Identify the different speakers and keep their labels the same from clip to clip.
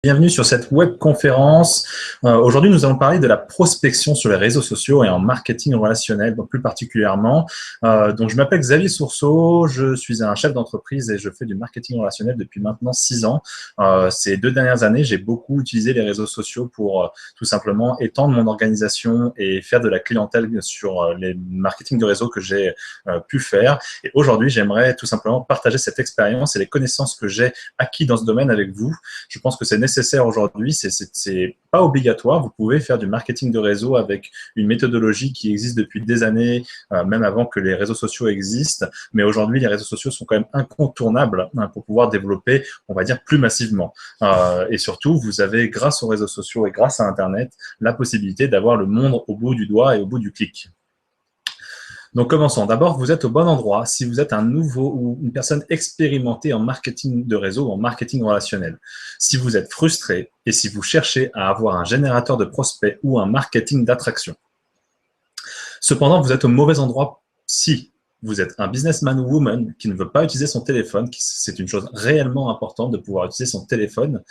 Speaker 1: Bienvenue sur cette webconférence. Aujourd'hui, nous allons parler de la prospection sur les réseaux sociaux et en marketing relationnel, donc plus particulièrement. Donc, je m'appelle Xavier Sourceau, je suis un chef d'entreprise et je fais du marketing relationnel depuis maintenant 6 ans. Ces 2 dernières années, j'ai beaucoup utilisé les réseaux sociaux pour tout simplement étendre mon organisation et faire de la clientèle sur les marketing de réseau que j'ai pu faire. Et aujourd'hui, j'aimerais tout simplement partager cette expérience et les connaissances que j'ai acquis dans ce domaine avec vous. Je pense que c'est nécessaire aujourd'hui, c'est pas obligatoire. Vous pouvez faire du marketing de réseau avec une méthodologie qui existe depuis des années, même avant que les réseaux sociaux existent. Mais aujourd'hui, les réseaux sociaux sont quand même incontournables pour pouvoir développer, on va dire, plus massivement. Et surtout, vous avez, grâce aux réseaux sociaux et grâce à Internet, la possibilité d'avoir le monde au bout du doigt et au bout du clic. Donc, commençons. D'abord, vous êtes au bon endroit si vous êtes un nouveau ou une personne expérimentée en marketing de réseau ou en marketing relationnel. Si vous êtes frustré et si vous cherchez à avoir un générateur de prospects ou un marketing d'attraction. Cependant, vous êtes au mauvais endroit si vous êtes un businessman ou woman qui ne veut pas utiliser son téléphone, c'est une chose réellement importante de pouvoir utiliser son téléphone,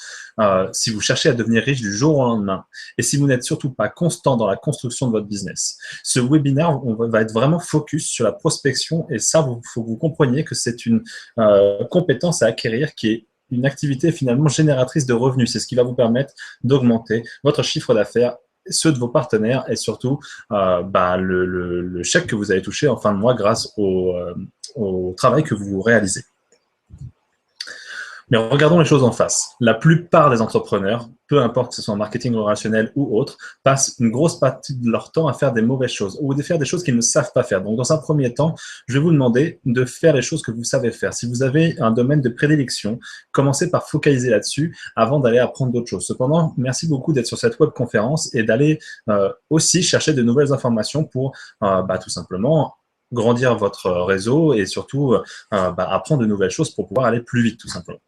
Speaker 1: si vous cherchez à devenir riche du jour au lendemain, et si vous n'êtes surtout pas constant dans la construction de votre business. Ce webinaire va être vraiment focus sur la prospection, et ça, il faut que vous compreniez que c'est une compétence à acquérir qui est une activité finalement génératrice de revenus. C'est ce qui va vous permettre d'augmenter votre chiffre d'affaires, ceux de vos partenaires et surtout le chèque que vous allez toucher en fin de mois grâce au travail que vous réalisez. Mais regardons les choses en face. La plupart des entrepreneurs, peu importe que ce soit en marketing relationnel ou autre, passent une grosse partie de leur temps à faire des mauvaises choses ou de faire des choses qu'ils ne savent pas faire. Donc, dans un premier temps, je vais vous demander de faire les choses que vous savez faire. Si vous avez un domaine de prédilection, commencez par focaliser là-dessus avant d'aller apprendre d'autres choses. Cependant, merci beaucoup d'être sur cette webconférence et d'aller aussi chercher de nouvelles informations pour tout simplement grandir votre réseau et surtout apprendre de nouvelles choses pour pouvoir aller plus vite, tout simplement.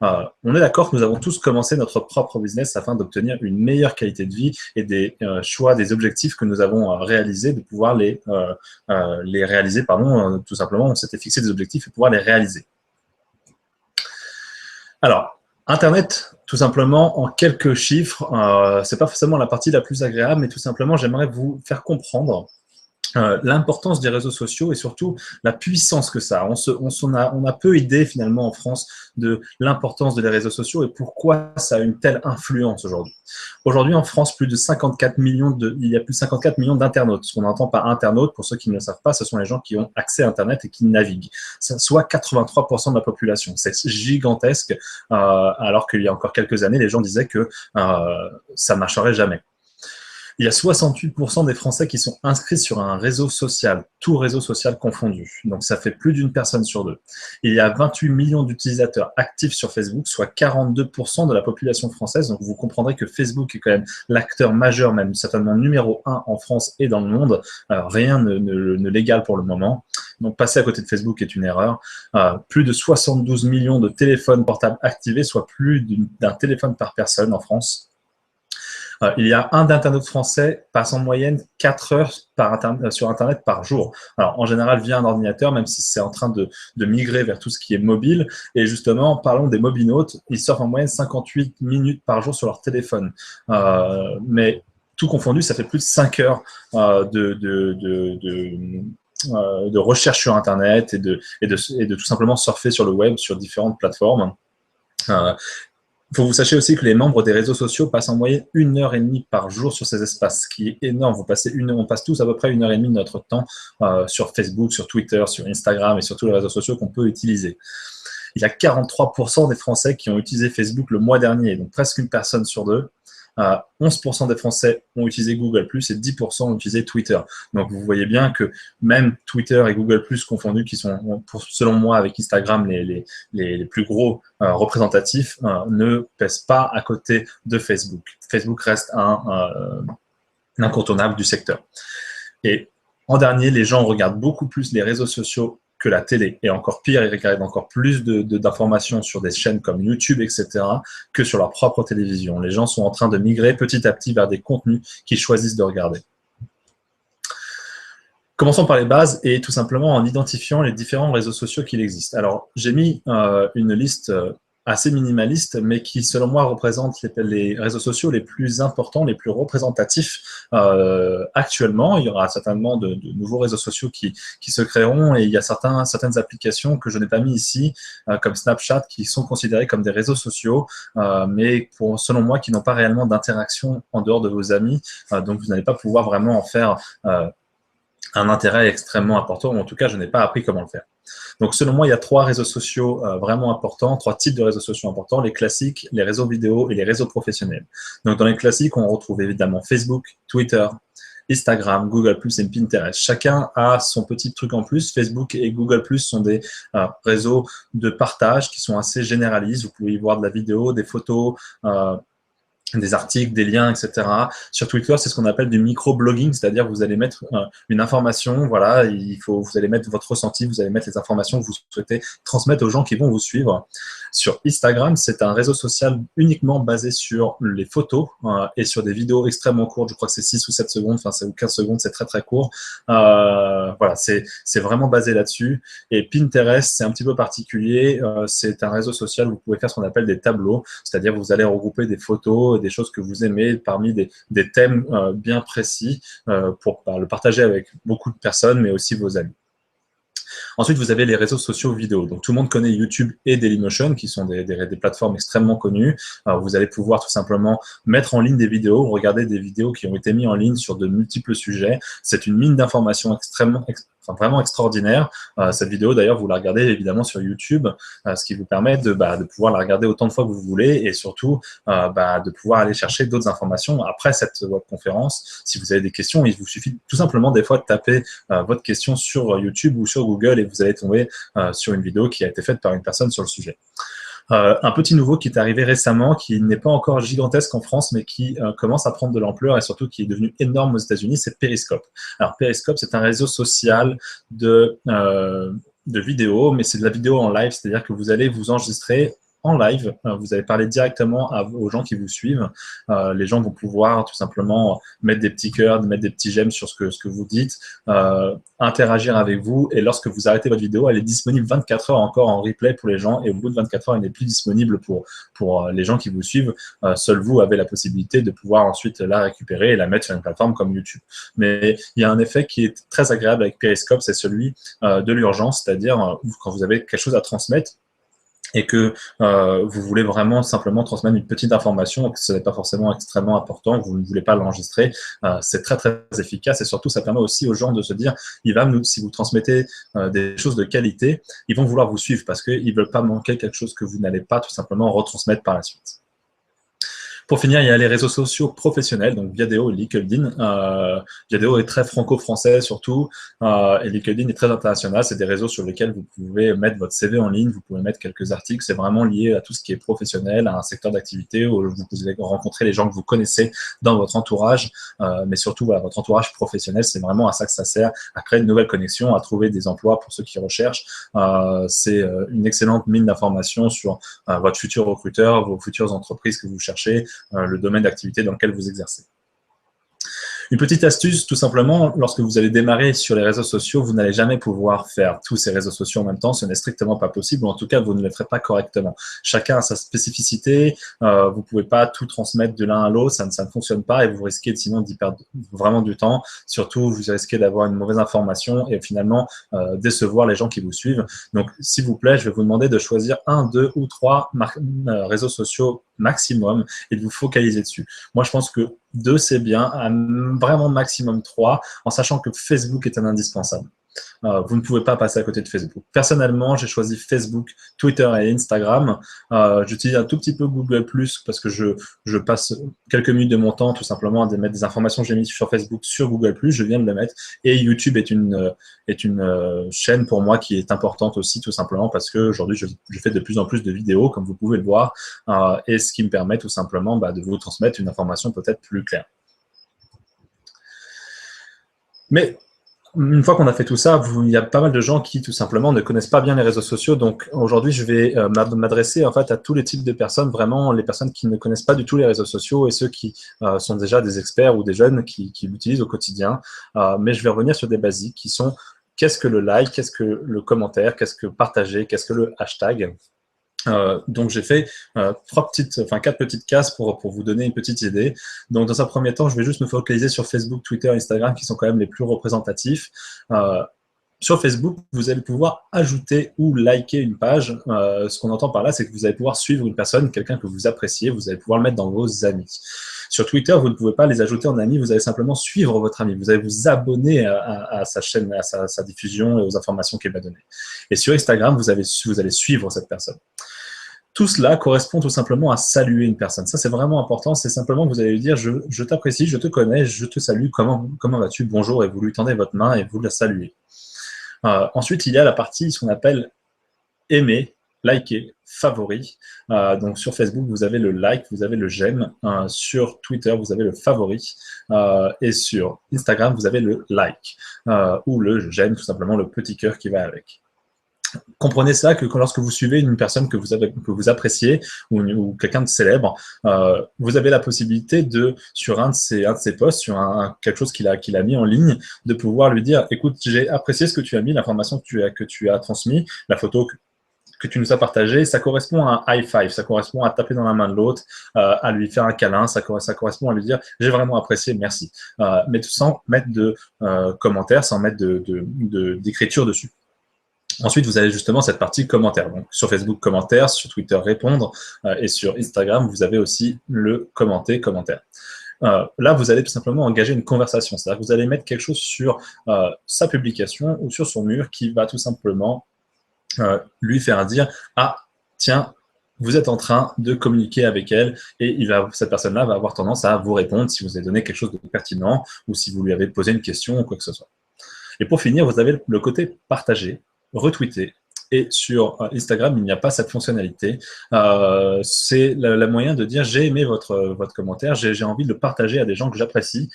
Speaker 1: On est d'accord que nous avons tous commencé notre propre business afin d'obtenir une meilleure qualité de vie et des choix, des objectifs que nous avons réalisés, de pouvoir les réaliser, tout simplement, on s'était fixé des objectifs et pouvoir les réaliser. Alors, Internet, tout simplement, en quelques chiffres, c'est pas forcément la partie la plus agréable, mais tout simplement, j'aimerais vous faire comprendre l'importance des réseaux sociaux et surtout la puissance que ça a. On a peu idée finalement en France de l'importance des réseaux sociaux et pourquoi ça a une telle influence aujourd'hui. Aujourd'hui en France, il y a plus de 54 millions d'internautes. Ce qu'on entend par internautes, pour ceux qui ne le savent pas, ce sont les gens qui ont accès à Internet et qui naviguent. Soit 83% de la population. C'est gigantesque, alors qu'il y a encore quelques années, les gens disaient que ça ne marcherait jamais. Il y a 68% des Français qui sont inscrits sur un réseau social, tout réseau social confondu. Donc, ça fait plus d'une personne sur deux. Il y a 28 millions d'utilisateurs actifs sur Facebook, soit 42% de la population française. Donc, vous comprendrez que Facebook est quand même l'acteur majeur, même certainement numéro 1 en France et dans le monde. Rien ne l'égale pour le moment. Donc, passer à côté de Facebook est une erreur. Plus de 72 millions de téléphones portables activés, soit plus d'un téléphone par personne en France. Il y a un internaute français passe en moyenne 4 heures sur Internet par jour. Alors, en général, via un ordinateur, même si c'est en train de migrer vers tout ce qui est mobile. Et justement, parlons des mobinautes, ils surfent en moyenne 58 minutes par jour sur leur téléphone. Mais tout confondu, ça fait plus de 5 heures de recherche sur Internet et de tout simplement surfer sur le web, sur différentes plateformes. Il faut que vous sachiez aussi que les membres des réseaux sociaux passent en moyenne 1h30 par jour sur ces espaces, ce qui est énorme. On passe tous à peu près 1h30 de notre temps sur Facebook, sur Twitter, sur Instagram et sur tous les réseaux sociaux qu'on peut utiliser. Il y a 43% des Français qui ont utilisé Facebook le mois dernier, donc presque une personne sur deux. 11% des Français ont utilisé Google+, et 10% ont utilisé Twitter. Donc, vous voyez bien que même Twitter et Google+, confondus, qui sont, selon moi, avec Instagram, les plus gros représentatifs, ne pèsent pas à côté de Facebook. Facebook reste un incontournable du secteur. Et en dernier, les gens regardent beaucoup plus les réseaux sociaux que la télé, et encore pire, ils regardent encore plus d'informations sur des chaînes comme YouTube, etc., que sur leur propre télévision. Les gens sont en train de migrer petit à petit vers des contenus qu'ils choisissent de regarder. Commençons par les bases et tout simplement en identifiant les différents réseaux sociaux qu'il existe. Alors, j'ai mis une liste assez minimaliste, mais qui, selon moi, représente les réseaux sociaux les plus importants, les plus représentatifs actuellement. Il y aura certainement de nouveaux réseaux sociaux qui se créeront, et il y a certaines applications que je n'ai pas mis ici, comme Snapchat, qui sont considérées comme des réseaux sociaux, mais selon moi, qui n'ont pas réellement d'interaction en dehors de vos amis, donc vous n'allez pas pouvoir vraiment en faire un intérêt extrêmement important, ou en tout cas, je n'ai pas appris comment le faire. Donc, selon moi, il y a 3 réseaux sociaux vraiment importants, 3 types de réseaux sociaux importants, les classiques, les réseaux vidéo et les réseaux professionnels. Donc, dans les classiques, on retrouve évidemment Facebook, Twitter, Instagram, Google+, et Pinterest. Chacun a son petit truc en plus. Facebook et Google+, sont des réseaux de partage qui sont assez généralistes. Vous pouvez y voir de la vidéo, des photos, des articles, des liens, etc. Sur Twitter, c'est ce qu'on appelle du micro-blogging, c'est-à-dire vous allez mettre une information, voilà, vous allez mettre votre ressenti, vous allez mettre les informations que vous souhaitez transmettre aux gens qui vont vous suivre. Sur Instagram, c'est un réseau social uniquement basé sur les photos et sur des vidéos extrêmement courtes. Je crois que c'est 6 ou 7 secondes, enfin c'est 15 secondes, c'est très très court. Voilà, c'est vraiment basé là-dessus. Et Pinterest, c'est un petit peu particulier. C'est un réseau social où vous pouvez faire ce qu'on appelle des tableaux, c'est-à-dire vous allez regrouper des photos, des choses que vous aimez parmi des thèmes bien précis pour le partager avec beaucoup de personnes, mais aussi vos amis. Ensuite, vous avez les réseaux sociaux vidéo. Donc, tout le monde connaît YouTube et Dailymotion, qui sont des plateformes extrêmement connues. Alors, vous allez pouvoir tout simplement mettre en ligne des vidéos, regarder des vidéos qui ont été mises en ligne sur de multiples sujets. C'est une mine d'informations vraiment extraordinaire. Cette vidéo, d'ailleurs, vous la regardez évidemment sur YouTube, ce qui vous permet de pouvoir la regarder autant de fois que vous voulez, et surtout de pouvoir aller chercher d'autres informations après cette webconférence. Si vous avez des questions, il vous suffit tout simplement des fois de taper votre question sur YouTube ou sur Google, et vous allez tomber sur une vidéo qui a été faite par une personne sur le sujet. Un petit nouveau qui est arrivé récemment, qui n'est pas encore gigantesque en France, mais qui commence à prendre de l'ampleur et surtout qui est devenu énorme aux États-Unis, c'est Periscope. Alors Periscope, c'est un réseau social de vidéos, mais c'est de la vidéo en live, c'est-à-dire que vous allez vous enregistrer en live, vous allez parler directement aux gens qui vous suivent. Les gens vont pouvoir tout simplement mettre des petits cœurs, mettre des petits j'aime sur ce que vous dites, interagir avec vous, et lorsque vous arrêtez votre vidéo, elle est disponible 24 heures encore en replay pour les gens, et au bout de 24 heures, elle n'est plus disponible pour les gens qui vous suivent. Seul vous avez la possibilité de pouvoir ensuite la récupérer et la mettre sur une plateforme comme YouTube. Mais il y a un effet qui est très agréable avec Periscope, c'est celui de l'urgence, c'est-à-dire quand vous avez quelque chose à transmettre, et que vous voulez vraiment simplement transmettre une petite information, que ce n'est pas forcément extrêmement important, vous ne voulez pas l'enregistrer, c'est très très efficace, et surtout ça permet aussi aux gens de se dire, si vous transmettez des choses de qualité, ils vont vouloir vous suivre parce qu'ils ne veulent pas manquer quelque chose que vous n'allez pas tout simplement retransmettre par la suite. Pour finir, il y a les réseaux sociaux professionnels, donc Viadeo et LinkedIn. Viadeo est très franco-français surtout, et LinkedIn est très international. C'est des réseaux sur lesquels vous pouvez mettre votre CV en ligne, vous pouvez mettre quelques articles. C'est vraiment lié à tout ce qui est professionnel, à un secteur d'activité où vous pouvez rencontrer les gens que vous connaissez dans votre entourage, mais surtout voilà, votre entourage professionnel, c'est vraiment à ça que ça sert, à créer de nouvelles connexions, à trouver des emplois pour ceux qui recherchent. C'est une excellente mine d'informations sur votre futur recruteur, vos futures entreprises que vous cherchez, le domaine d'activité dans lequel vous exercez. Une petite astuce, tout simplement, lorsque vous allez démarrer sur les réseaux sociaux, vous n'allez jamais pouvoir faire tous ces réseaux sociaux en même temps, ce n'est strictement pas possible, ou en tout cas, vous ne le ferez pas correctement. Chacun a sa spécificité, vous ne pouvez pas tout transmettre de l'un à l'autre, ça ne fonctionne pas, et vous risquez sinon d'y perdre vraiment du temps. Surtout, vous risquez d'avoir une mauvaise information et finalement décevoir les gens qui vous suivent. Donc, s'il vous plaît, je vais vous demander de choisir 1, 2 ou 3 réseaux sociaux maximum et de vous focaliser dessus. Moi, je pense que 2, c'est bien, vraiment maximum 3, en sachant que Facebook est un indispensable. Vous ne pouvez pas passer à côté de Facebook. Personnellement, j'ai choisi Facebook, Twitter et Instagram. J'utilise un tout petit peu Google+, parce que je passe quelques minutes de mon temps tout simplement à mettre des informations que j'ai mises sur Facebook sur Google+, je viens de le mettre. Et YouTube est une chaîne pour moi qui est importante aussi, tout simplement parce que aujourd'hui je fais de plus en plus de vidéos, comme vous pouvez le voir, et ce qui me permet tout simplement de vous transmettre une information peut-être plus claire. Mais une fois qu'on a fait tout ça, il y a pas mal de gens qui, tout simplement, ne connaissent pas bien les réseaux sociaux. Donc, aujourd'hui, je vais m'adresser en fait à tous les types de personnes, vraiment les personnes qui ne connaissent pas du tout les réseaux sociaux et ceux qui sont déjà des experts ou des jeunes qui l'utilisent au quotidien. Mais je vais revenir sur des basiques qui sont qu'est-ce que le like, qu'est-ce que le commentaire, qu'est-ce que partager, qu'est-ce que le hashtag. Donc j'ai fait quatre petites cases pour vous donner une petite idée. Donc dans un premier temps, je vais juste me focaliser sur Facebook, Twitter, Instagram, qui sont quand même les plus représentatifs. Sur Facebook, vous allez pouvoir ajouter ou liker une page. Ce qu'on entend par là, c'est que vous allez pouvoir suivre une personne, quelqu'un que vous appréciez, vous allez pouvoir le mettre dans vos amis. Sur Twitter, vous ne pouvez pas les ajouter en amis, vous allez simplement suivre votre ami. Vous allez vous abonner à sa chaîne, à sa diffusion et aux informations qu'il va donner. Et sur Instagram, vous allez suivre cette personne. Tout cela correspond tout simplement à saluer une personne. Ça, c'est vraiment important. C'est simplement que vous allez lui dire je t'apprécie, je te connais, je te salue, comment vas-tu, bonjour, et vous lui tendez votre main et vous la saluez. Ensuite, il y a la partie, ce qu'on appelle aimer, liker, favori. Donc sur Facebook, vous avez le like, vous avez le j'aime. Sur Twitter, vous avez le favori. Et sur Instagram, vous avez le like ou le j'aime, tout simplement le petit cœur qui va avec. Comprenez ça que lorsque vous suivez une personne que vous appréciez ou quelqu'un de célèbre, vous avez la possibilité sur un de ses posts, sur quelque chose qu'il a mis en ligne, de pouvoir lui dire écoute, j'ai apprécié ce que tu as mis, l'information que tu as transmise, la photo que tu nous as partagée, ça correspond à un high five, ça correspond à taper dans la main de l'autre, à lui faire un câlin, ça correspond à lui dire j'ai vraiment apprécié, merci. Mais sans mettre de commentaires, sans mettre d'écriture dessus. Ensuite, vous avez justement cette partie commentaires. Donc, sur Facebook, commentaires, sur Twitter, répondre, et sur Instagram, vous avez aussi le commentaire. Là, vous allez tout simplement engager une conversation. C'est-à-dire que vous allez mettre quelque chose sur sa publication ou sur son mur qui va tout simplement lui faire dire « Ah, tiens, vous êtes en train de communiquer avec elle et cette personne-là va avoir tendance à vous répondre si vous avez donné quelque chose de pertinent ou si vous lui avez posé une question ou quoi que ce soit. » Et pour finir, vous avez le côté partagé, retweeter. Et sur Instagram, il n'y a pas cette fonctionnalité. C'est le moyen de dire j'ai aimé votre commentaire, j'ai envie de le partager à des gens que j'apprécie.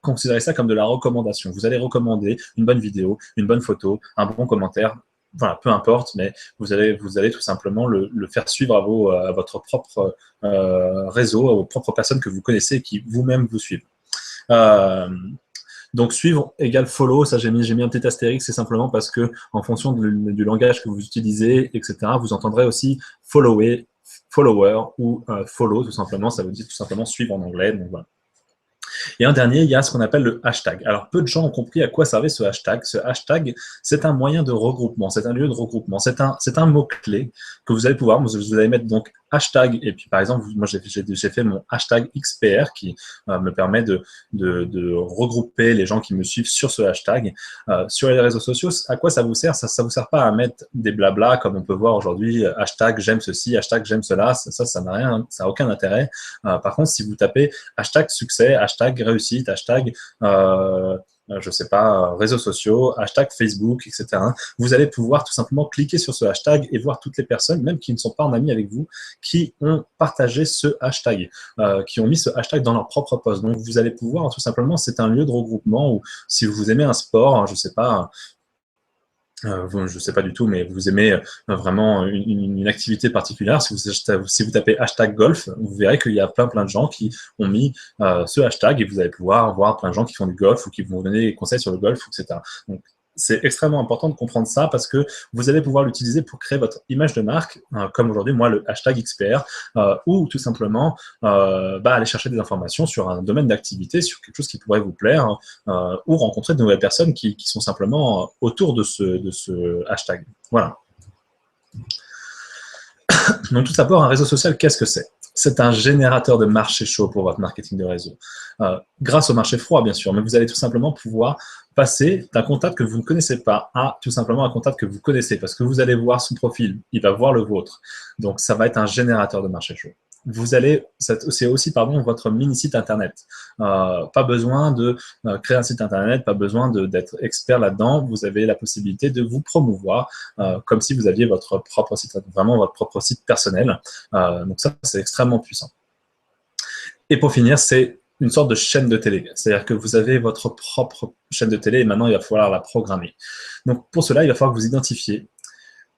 Speaker 1: Considérez ça comme de la recommandation. Vous allez recommander une bonne vidéo, une bonne photo, un bon commentaire. Voilà, peu importe, mais vous allez tout simplement le faire suivre à votre propre réseau, à vos propres personnes que vous connaissez et qui vous-même vous suivent. Donc suivre égale follow, ça j'ai mis un petit astérix, c'est simplement parce que en fonction du langage que vous utilisez, etc., vous entendrez aussi follower, follower ou follow tout simplement, ça veut dire tout simplement suivre en anglais. Donc voilà. Et un dernier, il y a ce qu'on appelle le hashtag. Alors, peu de gens ont compris à quoi servait ce hashtag. Ce hashtag, c'est un moyen de regroupement, c'est un lieu de regroupement, c'est un mot-clé que vous allez pouvoir, vous allez mettre donc hashtag, et puis par exemple, moi j'ai fait mon hashtag XPR qui me permet de regrouper les gens qui me suivent sur ce hashtag. Sur les réseaux sociaux, à quoi ça vous sert? Ça vous sert pas à mettre des blabla comme on peut voir aujourd'hui, hashtag j'aime ceci, hashtag j'aime cela, ça n'a rien, ça n'a aucun intérêt. Par contre, si vous tapez hashtag succès, hashtag réussite, hashtag je sais pas, réseaux sociaux, hashtag Facebook, etc. Vous allez pouvoir tout simplement cliquer sur ce hashtag et voir toutes les personnes, même qui ne sont pas en ami avec vous, qui ont partagé ce hashtag, qui ont mis ce hashtag dans leur propre post. Donc, vous allez pouvoir tout simplement, c'est un lieu de regroupement où si vous aimez un sport, je sais pas, je ne sais pas du tout, mais vous aimez vraiment une activité particulière, si vous tapez hashtag golf, vous verrez qu'il y a plein de gens qui ont mis ce hashtag et vous allez pouvoir voir plein de gens qui font du golf ou qui vont vous donner des conseils sur le golf, etc. Donc, c'est extrêmement important de comprendre ça parce que vous allez pouvoir l'utiliser pour créer votre image de marque, comme aujourd'hui, moi, le hashtag XPR, ou tout simplement aller chercher des informations sur un domaine d'activité, sur quelque chose qui pourrait vous plaire, ou rencontrer de nouvelles personnes qui sont simplement autour de ce hashtag. Voilà. Donc tout d'abord, un réseau social, qu'est-ce que c'est? C'est un générateur de marché chaud pour votre marketing de réseau. Grâce au marché froid, bien sûr, mais vous allez tout simplement pouvoir passer d'un contact que vous ne connaissez pas à tout simplement un contact que vous connaissez, parce que vous allez voir son profil, il va voir le vôtre. Donc ça va être un générateur de marché chaud. C'est aussi votre mini-site internet. Pas besoin de créer un site internet, pas besoin d'être expert là-dedans. Vous avez la possibilité de vous promouvoir comme si vous aviez votre propre site, vraiment votre propre site personnel. Donc ça, c'est extrêmement puissant. Et pour finir, c'est une sorte de chaîne de télé. C'est-à-dire que vous avez votre propre chaîne de télé et maintenant, il va falloir la programmer. Donc pour cela, il va falloir que vous identifiez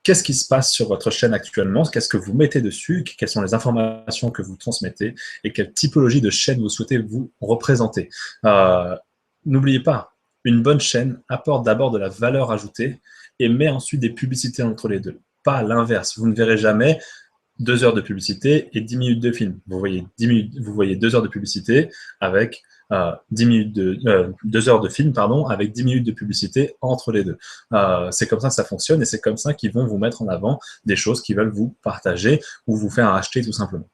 Speaker 1: qu'est-ce qui se passe sur votre chaîne actuellement, qu'est-ce que vous mettez dessus, quelles sont les informations que vous transmettez et quelle typologie de chaîne vous souhaitez vous représenter. N'oubliez pas, une bonne chaîne apporte d'abord de la valeur ajoutée et met ensuite des publicités entre les deux. pas l'inverse. Vous ne verrez jamais 2 heures de publicité et 10 minutes de film. Vous voyez 2 heures de publicité avec 2 heures de film, pardon, avec 10 minutes de publicité entre les deux. C'est comme ça que ça fonctionne et c'est comme ça qu'ils vont vous mettre en avant des choses qu'ils veulent vous partager ou vous faire acheter tout simplement.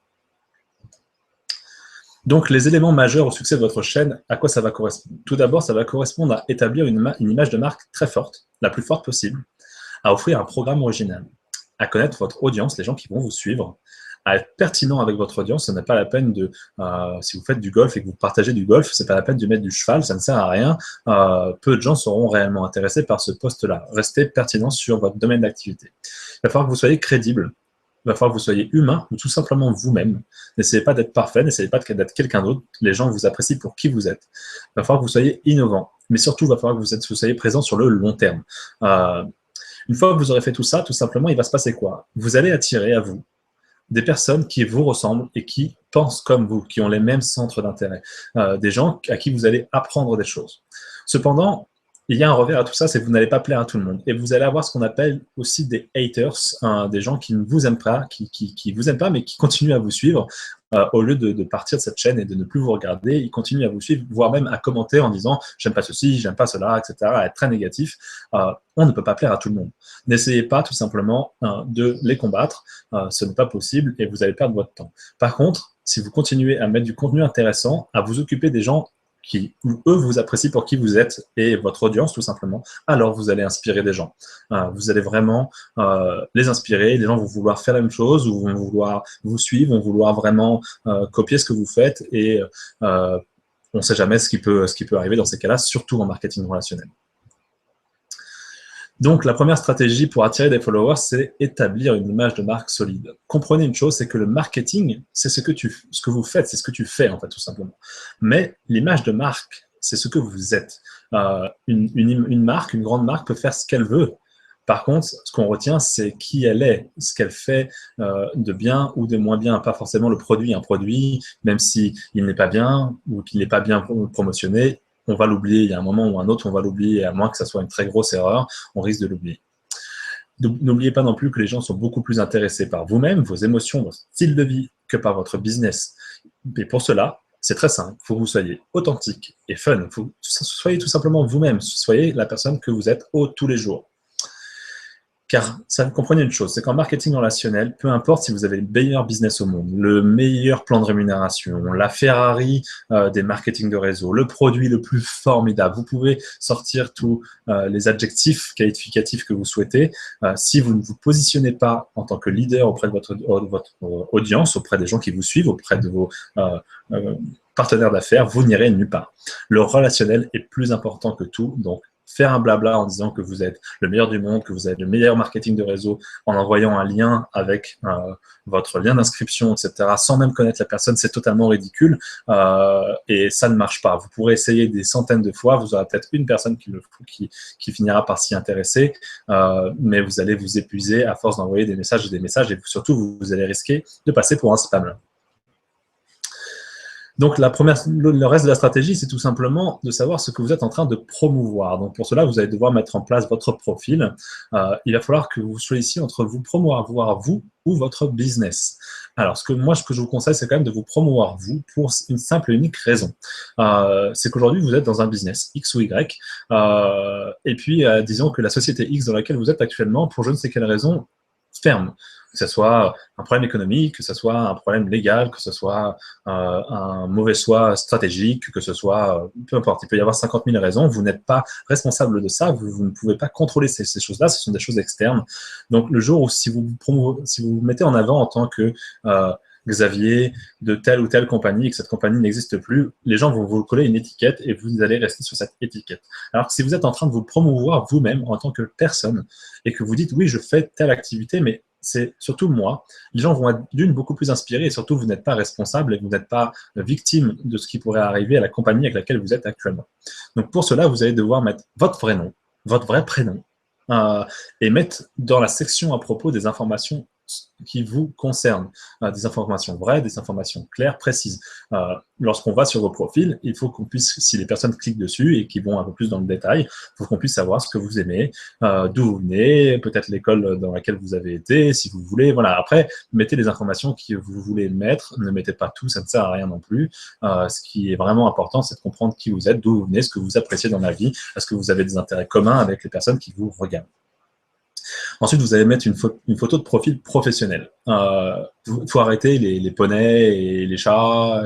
Speaker 1: Donc, les éléments majeurs au succès de votre chaîne, à quoi ça va correspondre? Tout d'abord, ça va correspondre à établir une image de marque très forte, la plus forte possible, à offrir un programme original, à connaître votre audience, les gens qui vont vous suivre, à être pertinent avec votre audience. Ce n'est pas la peine de, si vous faites du golf et que vous partagez du golf, ce n'est pas la peine de mettre du cheval, ça ne sert à rien. Peu de gens seront réellement intéressés par ce poste-là. Restez pertinent sur votre domaine d'activité. Il va falloir que vous soyez crédible. Il va falloir que vous soyez humain ou tout simplement vous-même. N'essayez pas d'être parfait, n'essayez pas d'être quelqu'un d'autre. Les gens vous apprécient pour qui vous êtes. Il va falloir que vous soyez innovant. Mais surtout, il va falloir que vous soyez présent sur le long terme. Une fois que vous aurez fait tout ça, tout simplement, il va se passer quoi? Vous allez attirer à vous des personnes qui vous ressemblent et qui pensent comme vous, qui ont les mêmes centres d'intérêt. Des gens à qui vous allez apprendre des choses. Cependant, il y a un revers à tout ça, c'est que vous n'allez pas plaire à tout le monde. Et vous allez avoir ce qu'on appelle aussi des haters, des gens qui ne vous aiment pas, qui vous aiment pas, mais qui continuent à vous suivre. Au lieu de partir de cette chaîne et de ne plus vous regarder, ils continuent à vous suivre, voire même à commenter en disant « j'aime pas ceci, j'aime pas cela », etc., à être très négatif. On ne peut pas plaire à tout le monde. N'essayez pas tout simplement de les combattre, ce n'est pas possible et vous allez perdre votre temps. Par contre, si vous continuez à mettre du contenu intéressant, à vous occuper des gens qui, eux, vous apprécient pour qui vous êtes et votre audience, tout simplement, alors vous allez inspirer des gens. Vous allez vraiment les inspirer, les gens vont vouloir faire la même chose, ou vont vouloir vous suivre, vont vouloir vraiment copier ce que vous faites, et on ne sait jamais ce qui peut arriver dans ces cas-là, surtout en marketing relationnel. Donc, la première stratégie pour attirer des followers, c'est établir une image de marque solide. Comprenez une chose, c'est que le marketing, c'est ce que vous faites, c'est ce que tu fais, en fait, tout simplement. Mais l'image de marque, c'est ce que vous êtes. Une marque, une grande marque peut faire ce qu'elle veut. Par contre, ce qu'on retient, c'est qui elle est, ce qu'elle fait de bien ou de moins bien, pas forcément le produit. Un produit, même s'il n'est pas bien ou qu'il n'est pas bien promotionné, on va l'oublier, il y a un moment ou un autre, on va l'oublier, à moins que ça soit une très grosse erreur, on risque de l'oublier. N'oubliez pas non plus que les gens sont beaucoup plus intéressés par vous-même, vos émotions, votre style de vie, que par votre business. Et pour cela, c'est très simple, il faut que vous soyez authentique et fun, il faut que vous soyez tout simplement vous-même, soyez la personne que vous êtes tous les jours. Car comprenez une chose, c'est qu'en marketing relationnel, peu importe si vous avez le meilleur business au monde, le meilleur plan de rémunération, la Ferrari des marketing de réseau, le produit le plus formidable, vous pouvez sortir tous les adjectifs qualificatifs que vous souhaitez. Si vous ne vous positionnez pas en tant que leader auprès de votre audience, auprès des gens qui vous suivent, auprès de vos partenaires d'affaires, vous n'irez nulle part. Le relationnel est plus important que tout, donc faire un blabla en disant que vous êtes le meilleur du monde, que vous avez le meilleur marketing de réseau, en envoyant un lien avec votre lien d'inscription, etc., sans même connaître la personne, c'est totalement ridicule et ça ne marche pas. Vous pourrez essayer des centaines de fois, vous aurez peut-être une personne qui finira par s'y intéresser, mais vous allez vous épuiser à force d'envoyer des messages et surtout, vous allez risquer de passer pour un spam. Donc, le reste de la stratégie, c'est tout simplement de savoir ce que vous êtes en train de promouvoir. Donc, pour cela, vous allez devoir mettre en place votre profil. Il va falloir que vous choisissiez entre vous promouvoir vous ou votre business. Alors, ce que je vous conseille, c'est quand même de vous promouvoir vous pour une simple et unique raison. C'est qu'aujourd'hui, vous êtes dans un business X ou Y. Et puis, disons que la société X dans laquelle vous êtes actuellement, pour je ne sais quelle raison, ferme. Que ce soit un problème économique, que ce soit un problème légal, que ce soit un mauvais choix stratégique, que ce soit, peu importe, il peut y avoir 50 000 raisons, vous n'êtes pas responsable de ça, vous ne pouvez pas contrôler ces choses-là, ce sont des choses externes. Donc le jour où si vous vous mettez en avant en tant que Xavier de telle ou telle compagnie et que cette compagnie n'existe plus, les gens vont vous coller une étiquette et vous allez rester sur cette étiquette. Alors que si vous êtes en train de vous promouvoir vous-même en tant que personne et que vous dites « oui, je fais telle activité, mais c'est surtout moi », les gens vont être d'une beaucoup plus inspirés et surtout vous n'êtes pas responsable et vous n'êtes pas victime de ce qui pourrait arriver à la compagnie avec laquelle vous êtes actuellement. Donc pour cela, vous allez devoir mettre votre vrai nom, votre vrai prénom et mettre dans la section à propos des informations qui vous concernent, des informations vraies, des informations claires, précises. Lorsqu'on va sur vos profils, il faut qu'on puisse, si les personnes cliquent dessus et qui vont un peu plus dans le détail, il faut qu'on puisse savoir ce que vous aimez, d'où vous venez, peut-être l'école dans laquelle vous avez été, si vous voulez. Voilà. Après, mettez les informations que vous voulez mettre, ne mettez pas tout, ça ne sert à rien non plus. Ce qui est vraiment important, c'est de comprendre qui vous êtes, d'où vous venez, ce que vous appréciez dans la vie, est-ce que vous avez des intérêts communs avec les personnes qui vous regardent. Ensuite, vous allez mettre une photo de profil professionnel. Faut arrêter les poneys et les chats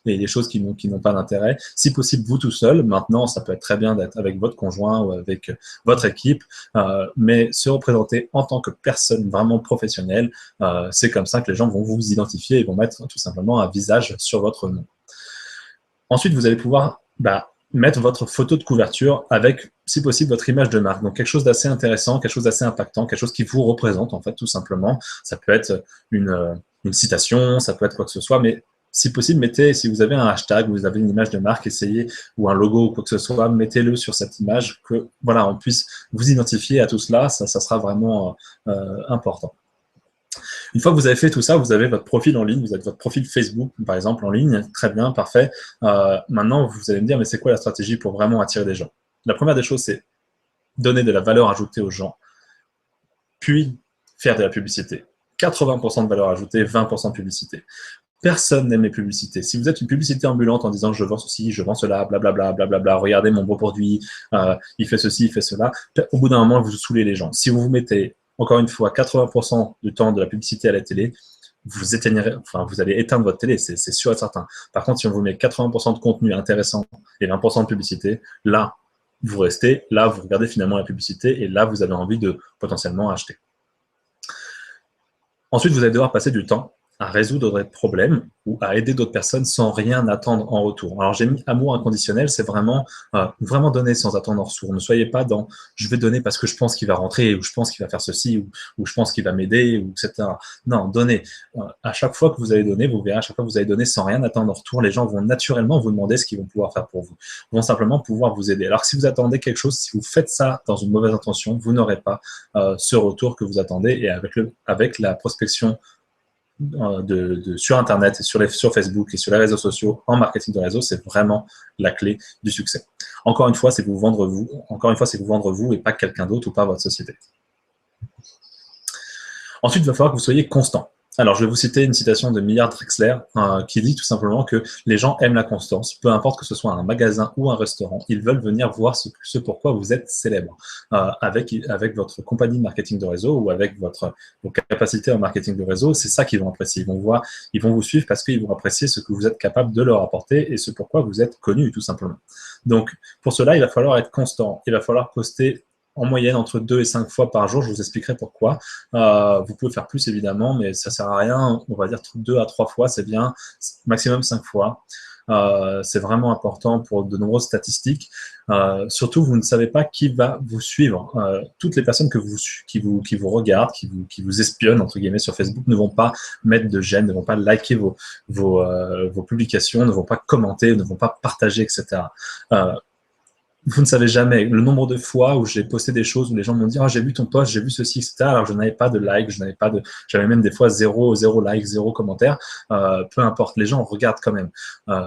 Speaker 1: et les choses qui n'ont pas d'intérêt. Si possible, vous tout seul. Maintenant, ça peut être très bien d'être avec votre conjoint ou avec votre équipe, mais se représenter en tant que personne vraiment professionnelle, c'est comme ça que les gens vont vous identifier et vont mettre tout simplement un visage sur votre nom. Ensuite, vous allez pouvoir mettre votre photo de couverture avec, si possible, votre image de marque. Donc, quelque chose d'assez intéressant, quelque chose d'assez impactant, quelque chose qui vous représente, en fait, tout simplement. Ça peut être une citation, ça peut être quoi que ce soit, mais si possible, mettez, si vous avez un hashtag, vous avez une image de marque, essayez, ou un logo, ou quoi que ce soit, mettez-le sur cette image, que voilà, on puisse vous identifier à tout cela, ça sera vraiment important. Une fois que vous avez fait tout ça, vous avez votre profil en ligne, vous avez votre profil Facebook, par exemple, en ligne, très bien, parfait. Maintenant, vous allez me dire, mais c'est quoi la stratégie pour vraiment attirer des gens? La première des choses, c'est donner de la valeur ajoutée aux gens, puis faire de la publicité. 80% de valeur ajoutée, 20% de publicité. Personne n'aime les publicités. Si vous êtes une publicité ambulante en disant je vends ceci, je vends cela, blablabla, blablabla, regardez mon beau produit, il fait ceci, il fait cela, au bout d'un moment, vous saoulez les gens. Si vous vous mettez encore une fois, 80% du temps de la publicité à la télé, vous allez éteindre votre télé, c'est sûr et certain. Par contre, si on vous met 80% de contenu intéressant et 20% de publicité, là, vous restez, là, vous regardez finalement la publicité et là, vous avez envie de potentiellement acheter. Ensuite, vous allez devoir passer du temps à résoudre des problèmes ou à aider d'autres personnes sans rien attendre en retour. Alors, j'ai mis amour inconditionnel, c'est vraiment donner sans attendre en retour. Ne soyez pas dans « je vais donner parce que je pense qu'il va rentrer » ou « je pense qu'il va faire ceci » ou « je pense qu'il va m'aider » ou etc. Non, donnez. À chaque fois que vous allez donner, vous verrez, à chaque fois que vous allez donner sans rien attendre en retour, les gens vont naturellement vous demander ce qu'ils vont pouvoir faire pour vous. Ils vont simplement pouvoir vous aider. Alors, si vous attendez quelque chose, si vous faites ça dans une mauvaise intention, vous n'aurez pas ce retour que vous attendez et avec la prospection sur Internet, et sur Facebook et sur les réseaux sociaux, en marketing de réseau, c'est vraiment la clé du succès. Encore une fois, c'est vous vendre vous. Encore une fois, c'est vous vendre vous et pas quelqu'un d'autre ou pas votre société. Ensuite, il va falloir que vous soyez constant. Alors, je vais vous citer une citation de Millard Drexler qui dit tout simplement que les gens aiment la constance, peu importe que ce soit un magasin ou un restaurant, ils veulent venir voir ce pourquoi vous êtes célèbre. Avec votre compagnie de marketing de réseau ou avec vos capacités en marketing de réseau, c'est ça qu'ils vont apprécier. Ils vont vous suivre parce qu'ils vont apprécier ce que vous êtes capable de leur apporter et ce pourquoi vous êtes connu, tout simplement. Donc, pour cela, il va falloir être constant. Il va falloir poster en moyenne entre 2 et 5 fois par jour. Je vous expliquerai pourquoi. Vous pouvez faire plus évidemment, mais ça sert à rien. On va dire 2 à 3 fois, c'est bien. Maximum 5 fois. C'est vraiment important pour de nombreuses statistiques. Surtout, vous ne savez pas qui va vous suivre. Toutes les personnes qui vous regardent, qui vous espionnent entre guillemets sur Facebook ne vont pas mettre de j'aime, ne vont pas liker vos publications, ne vont pas commenter, ne vont pas partager, etc. Vous ne savez jamais le nombre de fois où j'ai posté des choses où les gens m'ont dit « Ah, j'ai vu ton post, j'ai vu ceci, etc. » Alors, je n'avais pas de like, j'avais même des fois zéro like, zéro commentaire. Peu importe, les gens regardent quand même.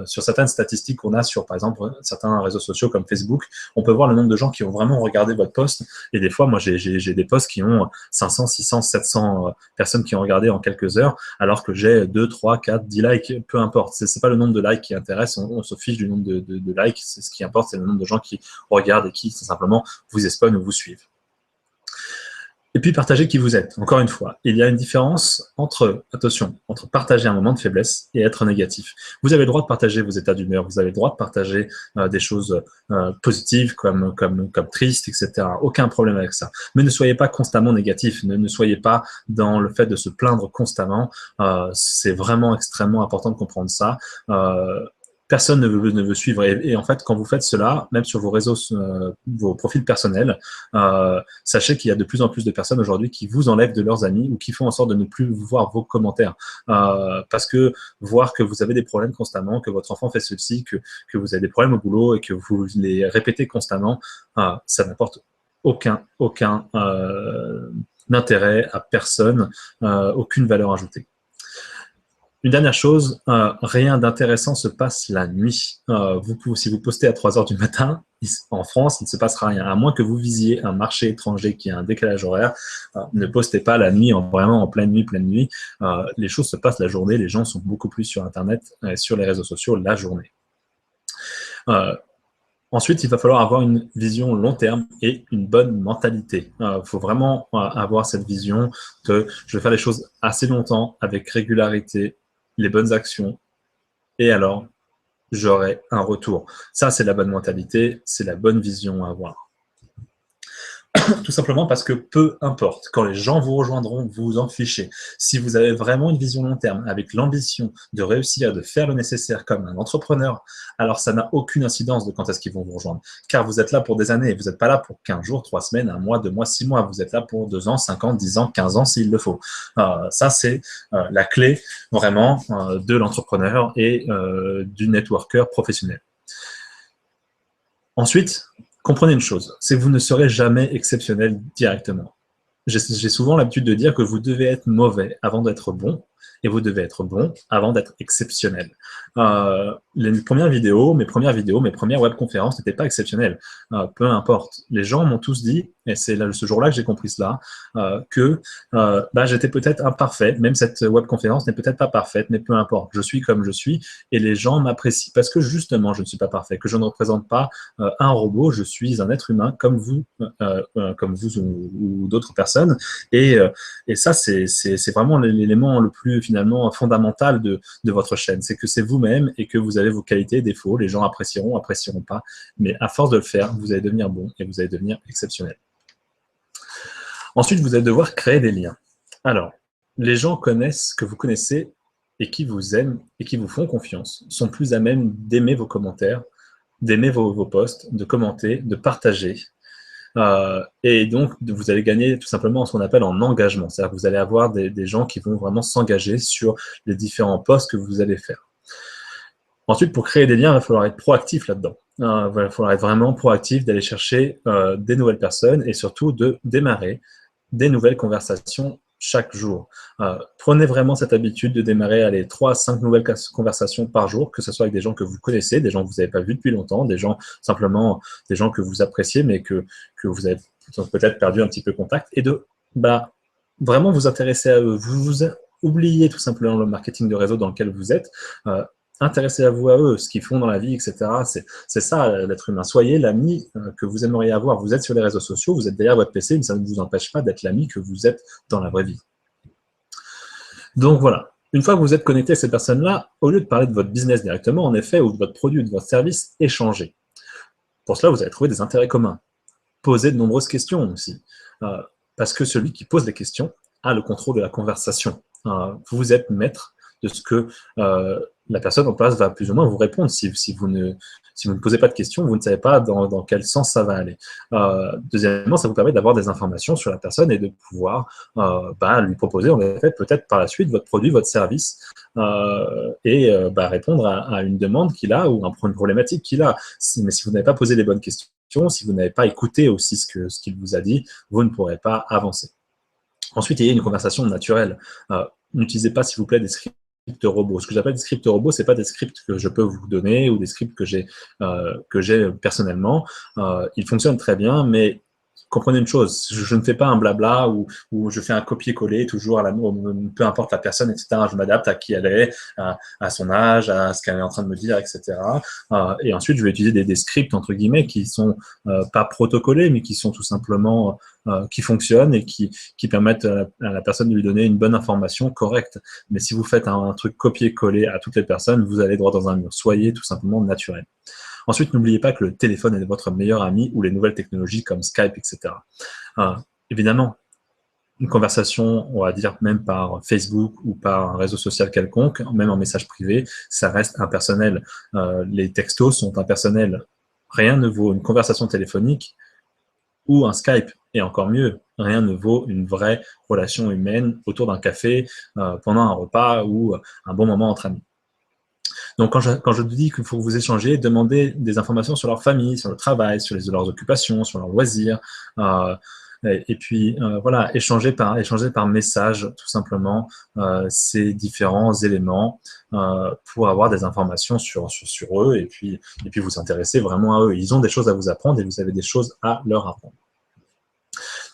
Speaker 1: Sur certaines statistiques qu'on a sur, par exemple, certains réseaux sociaux comme Facebook, on peut voir le nombre de gens qui ont vraiment regardé votre post. Et des fois, moi, j'ai des posts qui ont 500, 600, 700 personnes qui ont regardé en quelques heures, alors que j'ai 2, 3, 4, 10 likes, peu importe. C'est pas le nombre de likes qui intéresse, on se fiche du nombre de likes. Ce qui importe, c'est le nombre de gens qui regardent et qui, tout simplement, vous espionnent ou vous suivent. Et puis, partagez qui vous êtes. Encore une fois, il y a une différence entre partager un moment de faiblesse et être négatif. Vous avez le droit de partager vos états d'humeur, vous avez le droit de partager des choses positives comme tristes, etc. Aucun problème avec ça. Mais ne soyez pas constamment négatif, ne soyez pas dans le fait de se plaindre constamment. C'est vraiment extrêmement important de comprendre ça. Personne ne veut suivre. Et en fait, quand vous faites cela, même sur vos réseaux, vos profils personnels, sachez qu'il y a de plus en plus de personnes aujourd'hui qui vous enlèvent de leurs amis ou qui font en sorte de ne plus voir vos commentaires. Parce que voir que vous avez des problèmes constamment, que votre enfant fait ceci, que vous avez des problèmes au boulot et que vous les répétez constamment, ça n'apporte aucun d'intérêt à personne, aucune valeur ajoutée. Une dernière chose, rien d'intéressant se passe la nuit. Si vous postez à 3 heures du matin, en France, il ne se passera rien. À moins que vous visiez un marché étranger qui a un décalage horaire, ne postez pas la nuit, vraiment en pleine nuit. Les choses se passent la journée, les gens sont beaucoup plus sur Internet et sur les réseaux sociaux la journée. Ensuite, il va falloir avoir une vision long terme et une bonne mentalité. Il faut vraiment avoir cette vision de « je vais faire les choses assez longtemps, avec régularité, les bonnes actions, et alors j'aurai un retour ». Ça, c'est la bonne mentalité, c'est la bonne vision à avoir. Tout simplement parce que peu importe, quand les gens vous rejoindront, vous vous en fichez. Si vous avez vraiment une vision long terme, avec l'ambition de réussir, de faire le nécessaire comme un entrepreneur, alors ça n'a aucune incidence de quand est-ce qu'ils vont vous rejoindre. Car vous êtes là pour des années, vous n'êtes pas là pour 15 jours, 3 semaines, 1 mois, 2 mois, 6 mois, vous êtes là pour 2 ans, 5 ans, 10 ans, 15 ans s'il le faut. Ça, c'est la clé vraiment de l'entrepreneur et du networker professionnel. Ensuite, comprenez une chose, c'est que vous ne serez jamais exceptionnel directement. J'ai souvent l'habitude de dire que vous devez être mauvais avant d'être bon, et vous devez être bon avant d'être exceptionnel. Mes premières vidéos, mes premières webconférences n'étaient pas exceptionnelles. Peu importe. Les gens m'ont tous dit, et c'est ce jour-là que j'ai compris cela, que j'étais peut-être imparfait, même cette webconférence n'est peut-être pas parfaite, mais peu importe. Je suis comme je suis, et les gens m'apprécient parce que justement, je ne suis pas parfait, que je ne représente pas un robot, je suis un être humain comme vous ou d'autres personnes. Et ça, c'est vraiment l'élément le plus finalement fondamental de votre chaîne. C'est que c'est vous-même et que vous avez vos qualités, défauts. Les gens apprécieront pas. Mais à force de le faire, vous allez devenir bon et vous allez devenir exceptionnel. Ensuite, vous allez devoir créer des liens. Alors, les gens que vous connaissez et qui vous aiment et qui vous font confiance sont plus à même d'aimer vos commentaires, d'aimer vos posts, de commenter, de partager. Et donc, vous allez gagner tout simplement ce qu'on appelle en engagement. C'est-à-dire que vous allez avoir des gens qui vont vraiment s'engager sur les différents posts que vous allez faire. Ensuite, pour créer des liens, il va falloir être proactif là-dedans. Il va falloir être vraiment proactif, d'aller chercher des nouvelles personnes et surtout de démarrer des nouvelles conversations chaque jour. Prenez vraiment cette habitude de démarrer 3 à 5 nouvelles conversations par jour, que ce soit avec des gens que vous connaissez, des gens que vous n'avez pas vus depuis longtemps, des gens que vous appréciez, mais que vous avez peut-être perdu un petit peu contact, et de vraiment vous intéresser à eux. Vous oubliez tout simplement le marketing de réseau dans lequel vous êtes. Intéressez-vous à eux, ce qu'ils font dans la vie, etc. C'est ça l'être humain. Soyez l'ami que vous aimeriez avoir. Vous êtes sur les réseaux sociaux, vous êtes derrière votre PC, mais ça ne vous empêche pas d'être l'ami que vous êtes dans la vraie vie. Donc voilà, une fois que vous êtes connecté à ces personnes-là, au lieu de parler de votre business directement, en effet, ou de votre produit ou de votre service, échangez. Pour cela, vous allez trouver des intérêts communs. Posez de nombreuses questions aussi, parce que celui qui pose les questions a le contrôle de la conversation. Vous êtes maître de ce que la personne en place va plus ou moins vous répondre. Si vous ne posez pas de questions, vous ne savez pas dans quel sens ça va aller. Deuxièmement, ça vous permet d'avoir des informations sur la personne et de pouvoir lui proposer en effet peut-être par la suite votre produit, votre service et répondre à une demande qu'il a ou une problématique qu'il a. Mais si vous n'avez pas posé les bonnes questions, si vous n'avez pas écouté aussi ce qu'il vous a dit, vous ne pourrez pas avancer. Ensuite, il y a une conversation naturelle. N'utilisez pas, s'il vous plaît, des scripts robots. Ce que j'appelle des scripts robots, c'est pas des scripts que je peux vous donner ou des scripts que j'ai personnellement. Ils fonctionnent très bien, mais comprenez une chose, je ne fais pas un blabla où je fais un copier-coller toujours peu importe la personne, etc. Je m'adapte à qui elle est, à son âge, à ce qu'elle est en train de me dire, etc. Et ensuite, je vais utiliser des scripts, entre guillemets, qui sont pas protocolés, mais qui sont tout simplement qui fonctionnent et qui permettent à la personne de lui donner une bonne information correcte. Mais si vous faites un truc copier-coller à toutes les personnes, vous allez droit dans un mur. Soyez tout simplement naturel. Ensuite, n'oubliez pas que le téléphone est votre meilleur ami ou les nouvelles technologies comme Skype, etc. Évidemment, une conversation, on va dire même par Facebook ou par un réseau social quelconque, même en message privé, ça reste impersonnel. Les textos sont impersonnels. Rien ne vaut une conversation téléphonique ou un Skype, et encore mieux, rien ne vaut une vraie relation humaine autour d'un café, pendant un repas ou un bon moment entre amis. Donc, quand je dis qu'il faut que vous échanger, demandez des informations sur leur famille, sur le travail, sur leurs occupations, sur leurs loisirs. Et puis, voilà, échanger par message, tout simplement, ces différents éléments pour avoir des informations sur eux et puis vous intéresser vraiment à eux. Ils ont des choses à vous apprendre et vous avez des choses à leur apprendre.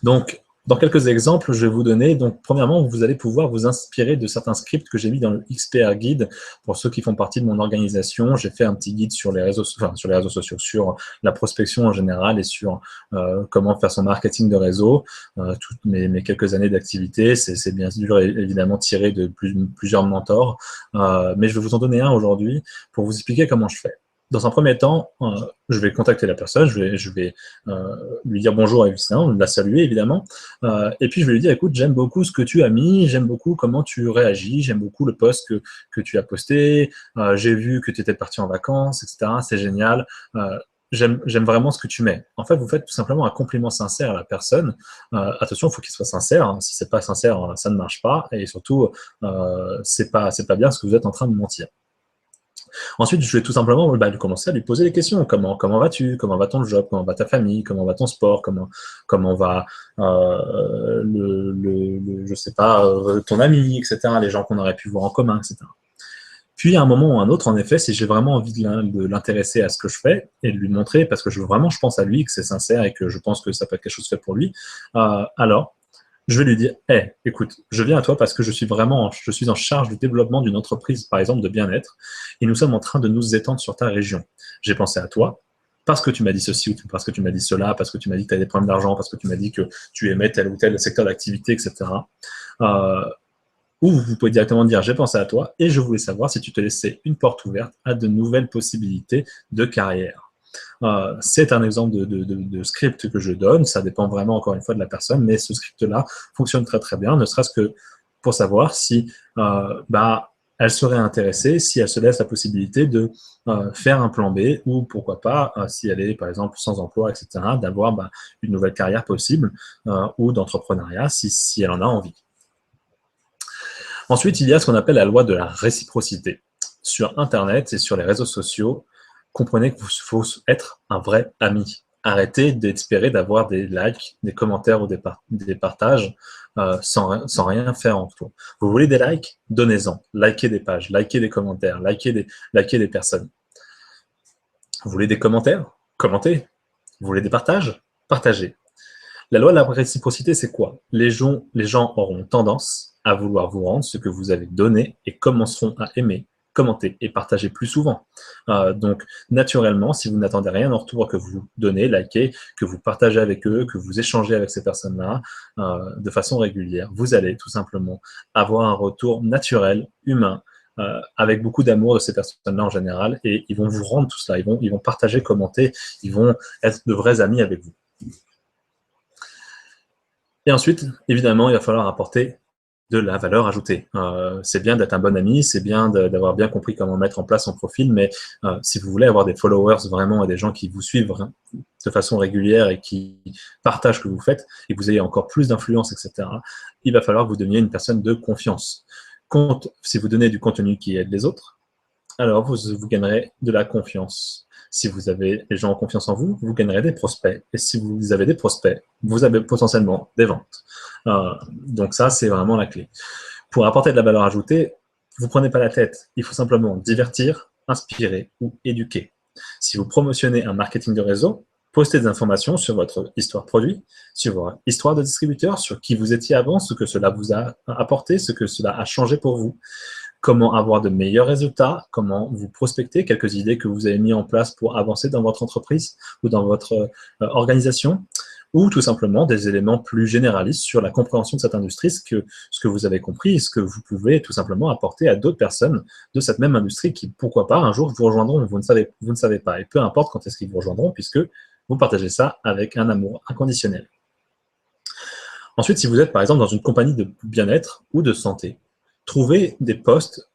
Speaker 1: Donc, dans quelques exemples, je vais vous donner. Donc, premièrement, vous allez pouvoir vous inspirer de certains scripts que j'ai mis dans le XPR Guide. Pour ceux qui font partie de mon organisation, j'ai fait un petit guide sur les réseaux sociaux, sur la prospection en général et sur comment faire son marketing de réseau. Toutes mes quelques années d'activité, c'est bien sûr évidemment tiré de plusieurs mentors, mais je vais vous en donner un aujourd'hui pour vous expliquer comment je fais. Dans un premier temps, je vais contacter la personne, je vais lui dire bonjour à Augustin, la saluer évidemment, et puis je vais lui dire écoute, j'aime beaucoup ce que tu as mis, j'aime beaucoup comment tu réagis, j'aime beaucoup le post que tu as posté, j'ai vu que tu étais parti en vacances, etc. C'est génial, j'aime vraiment ce que tu mets. En fait, vous faites tout simplement un compliment sincère à la personne. Attention, il faut qu'il soit sincère, hein. Si c'est pas sincère, ça ne marche pas, et surtout, c'est pas bien parce que vous êtes en train de mentir. Ensuite, je vais tout simplement commencer à lui poser des questions. Comment vas-tu? Comment va ton job? Comment va ta famille? Comment va ton sport? Comment va je sais pas, ton ami, etc. Les gens qu'on aurait pu voir en commun, etc. Puis, à un moment ou à un autre, en effet, si j'ai vraiment envie de l'intéresser à ce que je fais et de lui montrer, parce que je pense à lui, que c'est sincère et que je pense que ça peut être quelque chose fait pour lui, alors, je vais lui dire, hey, écoute, je viens à toi parce que je suis en charge du développement d'une entreprise, par exemple, de bien-être, et nous sommes en train de nous étendre sur ta région. J'ai pensé à toi parce que tu m'as dit ceci ou parce que tu m'as dit cela, parce que tu m'as dit que tu as des problèmes d'argent, parce que tu m'as dit que tu aimais tel ou tel secteur d'activité, etc. Ou vous pouvez directement dire, j'ai pensé à toi et je voulais savoir si tu te laissais une porte ouverte à de nouvelles possibilités de carrière. C'est un exemple de script que je donne, ça dépend vraiment encore une fois de la personne, mais ce script-là fonctionne très très bien, ne serait-ce que pour savoir si elle serait intéressée, si elle se laisse la possibilité de faire un plan B, ou pourquoi pas, si elle est par exemple sans emploi, etc., d'avoir une nouvelle carrière possible, ou d'entrepreneuriat si elle en a envie. Ensuite, il y a ce qu'on appelle la loi de la réciprocité. Sur Internet et sur les réseaux sociaux, comprenez qu'il faut être un vrai ami. Arrêtez d'espérer d'avoir des likes, des commentaires ou des partages sans rien faire en retour. Vous voulez des likes? Donnez-en. Likez des pages, likez des commentaires, likez des personnes. Vous voulez des commentaires? Commentez. Vous voulez des partages? Partagez. La loi de la réciprocité, c'est quoi? Les gens auront tendance à vouloir vous rendre ce que vous avez donné et commenceront à aimer, commenter et partager plus souvent. Donc, naturellement, si vous n'attendez rien en retour que vous donnez, likez, que vous partagez avec eux, que vous échangez avec ces personnes-là de façon régulière, vous allez tout simplement avoir un retour naturel, humain, avec beaucoup d'amour de ces personnes-là en général, et ils vont vous rendre tout cela, ils vont partager, commenter, ils vont être de vrais amis avec vous. Et ensuite, évidemment, il va falloir apporter de la valeur ajoutée. C'est bien d'être un bon ami, c'est bien d'avoir bien compris comment mettre en place son profil, mais si vous voulez avoir des followers vraiment et des gens qui vous suivent de façon régulière et qui partagent ce que vous faites et que vous ayez encore plus d'influence, etc., il va falloir que vous deveniez une personne de confiance. Si vous donnez du contenu qui aide les autres, alors vous gagnerez de la confiance. Si vous avez les gens en confiance en vous, vous gagnerez des prospects. Et si vous avez des prospects, vous avez potentiellement des ventes. Donc ça, c'est vraiment la clé. Pour apporter de la valeur ajoutée, vous ne prenez pas la tête. Il faut simplement divertir, inspirer ou éduquer. Si vous promotionnez un marketing de réseau, postez des informations sur votre histoire produit, sur votre histoire de distributeur, sur qui vous étiez avant, ce que cela vous a apporté, ce que cela a changé pour vous. Comment avoir de meilleurs résultats, comment vous prospecter, quelques idées que vous avez mis en place pour avancer dans votre entreprise ou dans votre organisation, ou tout simplement des éléments plus généralistes sur la compréhension de cette industrie, ce que vous avez compris, ce que vous pouvez tout simplement apporter à d'autres personnes de cette même industrie qui, pourquoi pas, un jour vous rejoindront, vous ne savez pas. Et peu importe quand est-ce qu'ils vous rejoindront, puisque vous partagez ça avec un amour inconditionnel. Ensuite, si vous êtes par exemple dans une compagnie de bien-être ou de santé, trouvez des postes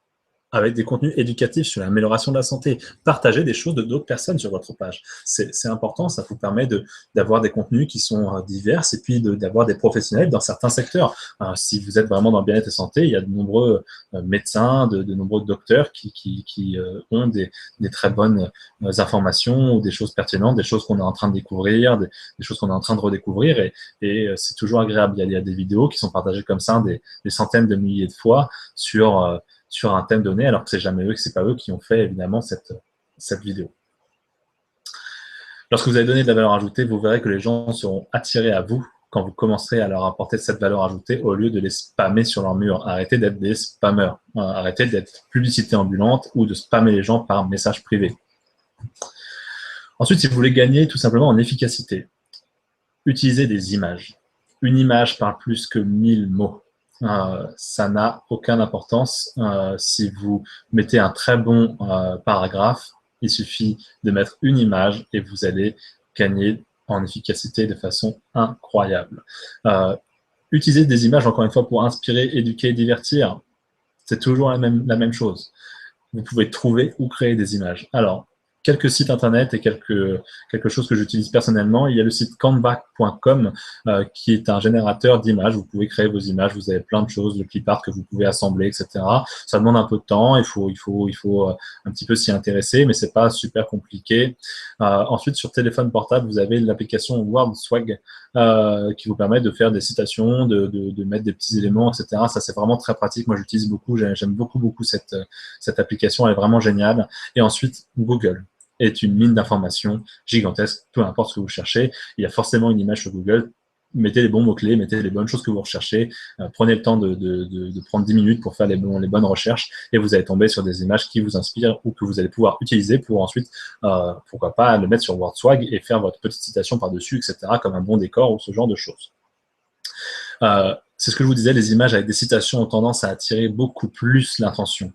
Speaker 1: avec des contenus éducatifs sur l'amélioration de la santé. Partagez des choses de d'autres personnes sur votre page. C'est important, ça vous permet d'avoir des contenus qui sont divers et puis d'avoir des professionnels dans certains secteurs. Si vous êtes vraiment dans le bien-être et santé, il y a de nombreux médecins, de nombreux docteurs qui ont des très bonnes informations ou des choses pertinentes, des choses qu'on est en train de découvrir, des choses qu'on est en train de redécouvrir et c'est toujours agréable. Il y a des vidéos qui sont partagées comme ça des centaines de milliers de fois sur un thème donné, alors que c'est jamais eux, que c'est pas eux qui ont fait évidemment cette vidéo. Lorsque vous avez donné de la valeur ajoutée, vous verrez que les gens seront attirés à vous quand vous commencerez à leur apporter cette valeur ajoutée au lieu de les spammer sur leur mur. Arrêtez d'être des spammers. Arrêtez d'être publicité ambulante ou de spammer les gens par message privé. Ensuite, si vous voulez gagner tout simplement en efficacité, utilisez des images. Une image parle plus que 1000 mots. Ça n'a aucune importance. Si vous mettez un très bon paragraphe, il suffit de mettre une image et vous allez gagner en efficacité de façon incroyable. Utilisez des images, encore une fois, pour inspirer, éduquer, divertir. C'est toujours la même chose. Vous pouvez trouver ou créer des images. Alors, quelques sites internet et quelque chose que j'utilise personnellement. Il y a le site canva.com qui est un générateur d'images. Vous pouvez créer vos images, vous avez plein de choses, le clipart que vous pouvez assembler, etc. Ça demande un peu de temps, il faut un petit peu s'y intéresser, mais c'est pas super compliqué. Ensuite, sur téléphone portable, vous avez l'application WordSwag qui vous permet de faire des citations, de mettre des petits éléments, etc. Ça, c'est vraiment très pratique. Moi, j'utilise beaucoup, j'aime beaucoup cette application, elle est vraiment géniale. Et ensuite, Google est une mine d'informations gigantesque, peu importe ce que vous cherchez. Il y a forcément une image sur Google. Mettez les bons mots-clés, mettez les bonnes choses que vous recherchez. Prenez le temps de prendre 10 minutes pour faire les bonnes recherches et vous allez tomber sur des images qui vous inspirent ou que vous allez pouvoir utiliser pour ensuite, pourquoi pas, le mettre sur WordSwag et faire votre petite citation par-dessus, etc., comme un bon décor ou ce genre de choses. C'est ce que je vous disais, les images avec des citations ont tendance à attirer beaucoup plus l'attention.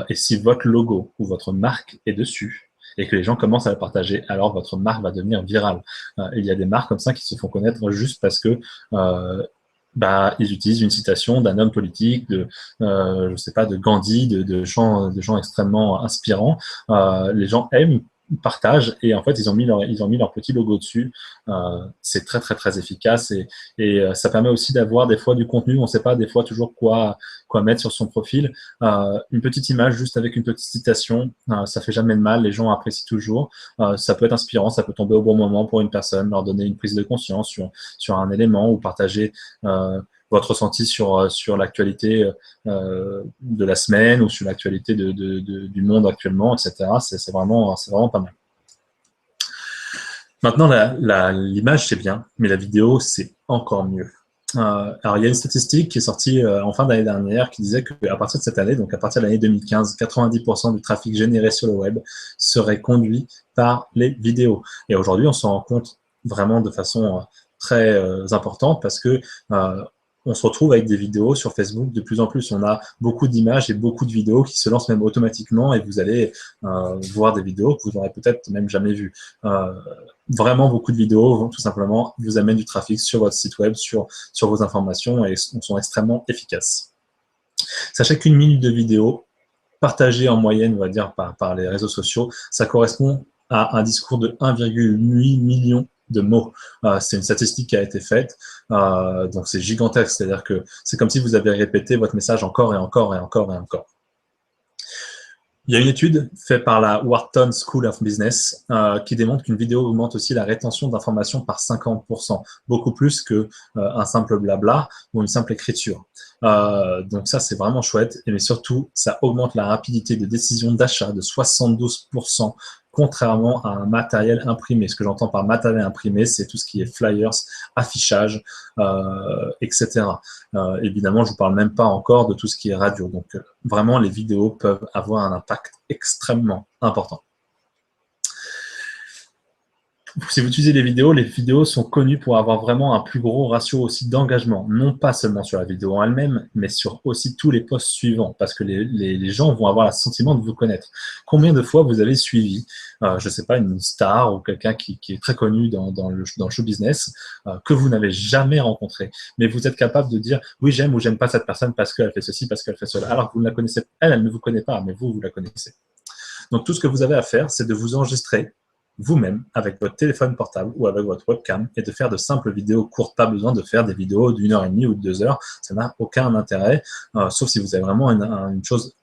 Speaker 1: Et si votre logo ou votre marque est dessus, et que les gens commencent à le partager, alors votre marque va devenir virale. Il y a des marques comme ça qui se font connaître juste parce que ils utilisent une citation d'un homme politique, je sais pas, de Gandhi, de gens extrêmement inspirants. Les gens aiment, partagent et en fait ils ont mis leur petit logo dessus. C'est très efficace et ça permet aussi d'avoir des fois du contenu. On ne sait pas des fois toujours quoi mettre sur son profil. Une petite image juste avec une petite citation, ça fait jamais de mal. Les gens apprécient toujours. Ça peut être inspirant, ça peut tomber au bon moment pour une personne, leur donner une prise de conscience sur un élément ou partager votre ressenti sur l'actualité de la semaine ou sur l'actualité du monde actuellement, etc. C'est vraiment pas mal. Maintenant, l'image, c'est bien, mais la vidéo, c'est encore mieux. Alors, il y a une statistique qui est sortie en fin d'année dernière qui disait qu'à partir de cette année, donc à partir de l'année 2015, 90% du trafic généré sur le web serait conduit par les vidéos. Et aujourd'hui, on s'en rend compte vraiment de façon très importante parce que on se retrouve avec des vidéos sur Facebook de plus en plus. On a beaucoup d'images et beaucoup de vidéos qui se lancent même automatiquement et vous allez voir des vidéos que vous n'aurez peut-être même jamais vues. Vraiment, beaucoup de vidéos vont tout simplement vous amener du trafic sur votre site web, sur vos informations et sont extrêmement efficaces. Sachez qu'une minute de vidéo partagée en moyenne, on va dire, par les réseaux sociaux, ça correspond à un discours de 1,8 million de mots. C'est une statistique qui a été faite, donc c'est gigantesque, c'est-à-dire que c'est comme si vous avez répété votre message encore et encore et encore et encore. Il y a une étude faite par la Wharton School of Business qui démontre qu'une vidéo augmente aussi la rétention d'informations par 50%, beaucoup plus qu'un simple blabla ou une simple écriture. Donc ça, c'est vraiment chouette, mais surtout, ça augmente la rapidité de décision d'achat de 72%, contrairement à un matériel imprimé. Ce que j'entends par matériel imprimé, c'est tout ce qui est flyers, affichage, etc. Évidemment, je ne vous parle même pas encore de tout ce qui est radio. Donc, vraiment, les vidéos peuvent avoir un impact extrêmement important. Si vous utilisez les vidéos sont connues pour avoir vraiment un plus gros ratio aussi d'engagement, non pas seulement sur la vidéo en elle-même, mais sur aussi tous les posts suivants, parce que les gens vont avoir le sentiment de vous connaître. Combien de fois vous avez suivi, je ne sais pas, une star ou quelqu'un qui est très connu dans le show business, que vous n'avez jamais rencontré, mais vous êtes capable de dire oui, j'aime ou j'aime pas cette personne parce qu'elle fait ceci, parce qu'elle fait cela, alors que vous ne la connaissez pas, elle ne vous connaît pas, mais vous la connaissez. Donc tout ce que vous avez à faire, c'est de vous enregistrer vous-même avec votre téléphone portable ou avec votre webcam et de faire de simples vidéos courtes. Pas besoin de faire des vidéos d'1h30 ou de 2 heures, ça n'a aucun intérêt, sauf si vous avez vraiment une chose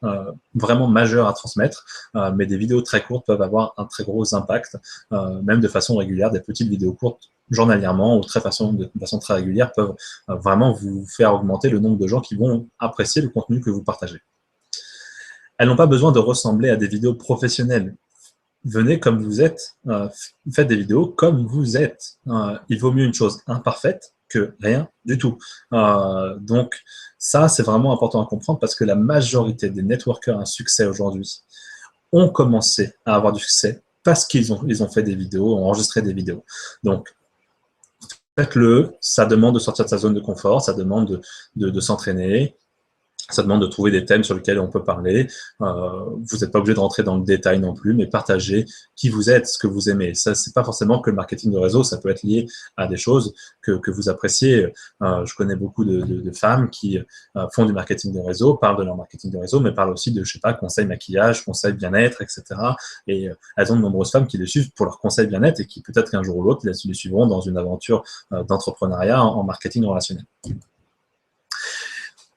Speaker 1: vraiment majeure à transmettre, mais des vidéos très courtes peuvent avoir un très gros impact, même de façon régulière. Des petites vidéos courtes journalièrement ou de façon très régulière peuvent vraiment vous faire augmenter le nombre de gens qui vont apprécier le contenu que vous partagez. Elles n'ont pas besoin de ressembler à des vidéos professionnelles. Venez comme vous êtes, faites des vidéos comme vous êtes. Il vaut mieux une chose imparfaite que rien du tout. Donc ça, c'est vraiment important à comprendre parce que la majorité des networkers à succès aujourd'hui ont commencé à avoir du succès parce qu'ils ont fait des vidéos, ont enregistré des vidéos. Donc, faites-le, ça demande de sortir de sa zone de confort, ça demande de s'entraîner, ça demande de trouver des thèmes sur lesquels on peut parler. Vous n'êtes pas obligé de rentrer dans le détail non plus, mais partagez qui vous êtes, ce que vous aimez. Ça, c'est pas forcément que le marketing de réseau, ça peut être lié à des choses que vous appréciez. Je connais beaucoup de femmes qui font du marketing de réseau, parlent de leur marketing de réseau, mais parlent aussi de, je sais pas, conseils maquillage, conseils bien-être, etc. Et elles ont de nombreuses femmes qui les suivent pour leurs conseils bien-être et qui peut-être qu'un jour ou l'autre les suivront dans une aventure d'entrepreneuriat en marketing relationnel.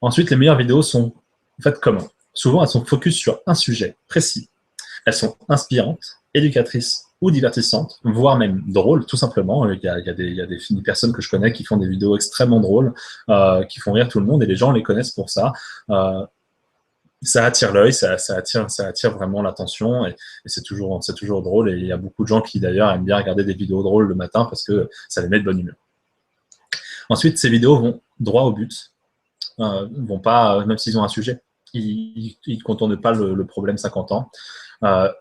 Speaker 1: Ensuite, les meilleures vidéos sont faites comment? Souvent, elles sont focus sur un sujet précis. Elles sont inspirantes, éducatrices ou divertissantes, voire même drôles, tout simplement. Il y a des personnes que je connais qui font des vidéos extrêmement drôles, qui font rire tout le monde, et les gens les connaissent pour ça. Ça attire l'œil, ça attire vraiment l'attention, et c'est toujours drôle. Et il y a beaucoup de gens qui, d'ailleurs, aiment bien regarder des vidéos drôles le matin parce que ça les met de bonne humeur. Ensuite, ces vidéos vont droit au but. Vont pas, même s'ils ont un sujet, ils ne contournent pas le problème 50 ans.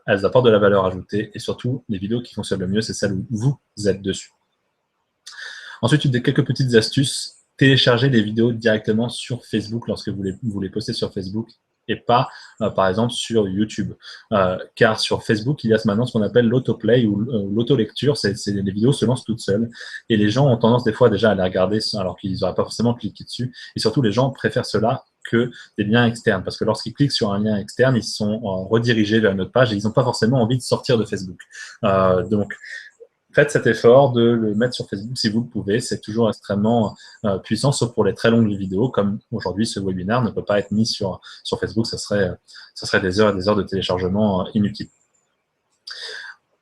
Speaker 1: Elles apportent de la valeur ajoutée et surtout, les vidéos qui fonctionnent le mieux, c'est celles où vous êtes dessus. Ensuite, quelques petites astuces. Téléchargez les vidéos directement sur Facebook lorsque vous les postez sur Facebook et pas, par exemple, sur YouTube. Car sur Facebook, il y a maintenant ce qu'on appelle l'autoplay ou l'auto-lecture. Les vidéos se lancent toutes seules. Et les gens ont tendance des fois déjà à les regarder alors qu'ils n'auraient pas forcément cliqué dessus. Et surtout, les gens préfèrent cela que des liens externes. Parce que lorsqu'ils cliquent sur un lien externe, ils sont redirigés vers une autre page et ils n'ont pas forcément envie de sortir de Facebook. Donc, faites cet effort de le mettre sur Facebook si vous le pouvez. C'est toujours extrêmement puissant, sauf pour les très longues vidéos, comme aujourd'hui, ce webinaire ne peut pas être mis sur Facebook. Ça serait des heures et des heures de téléchargement inutiles.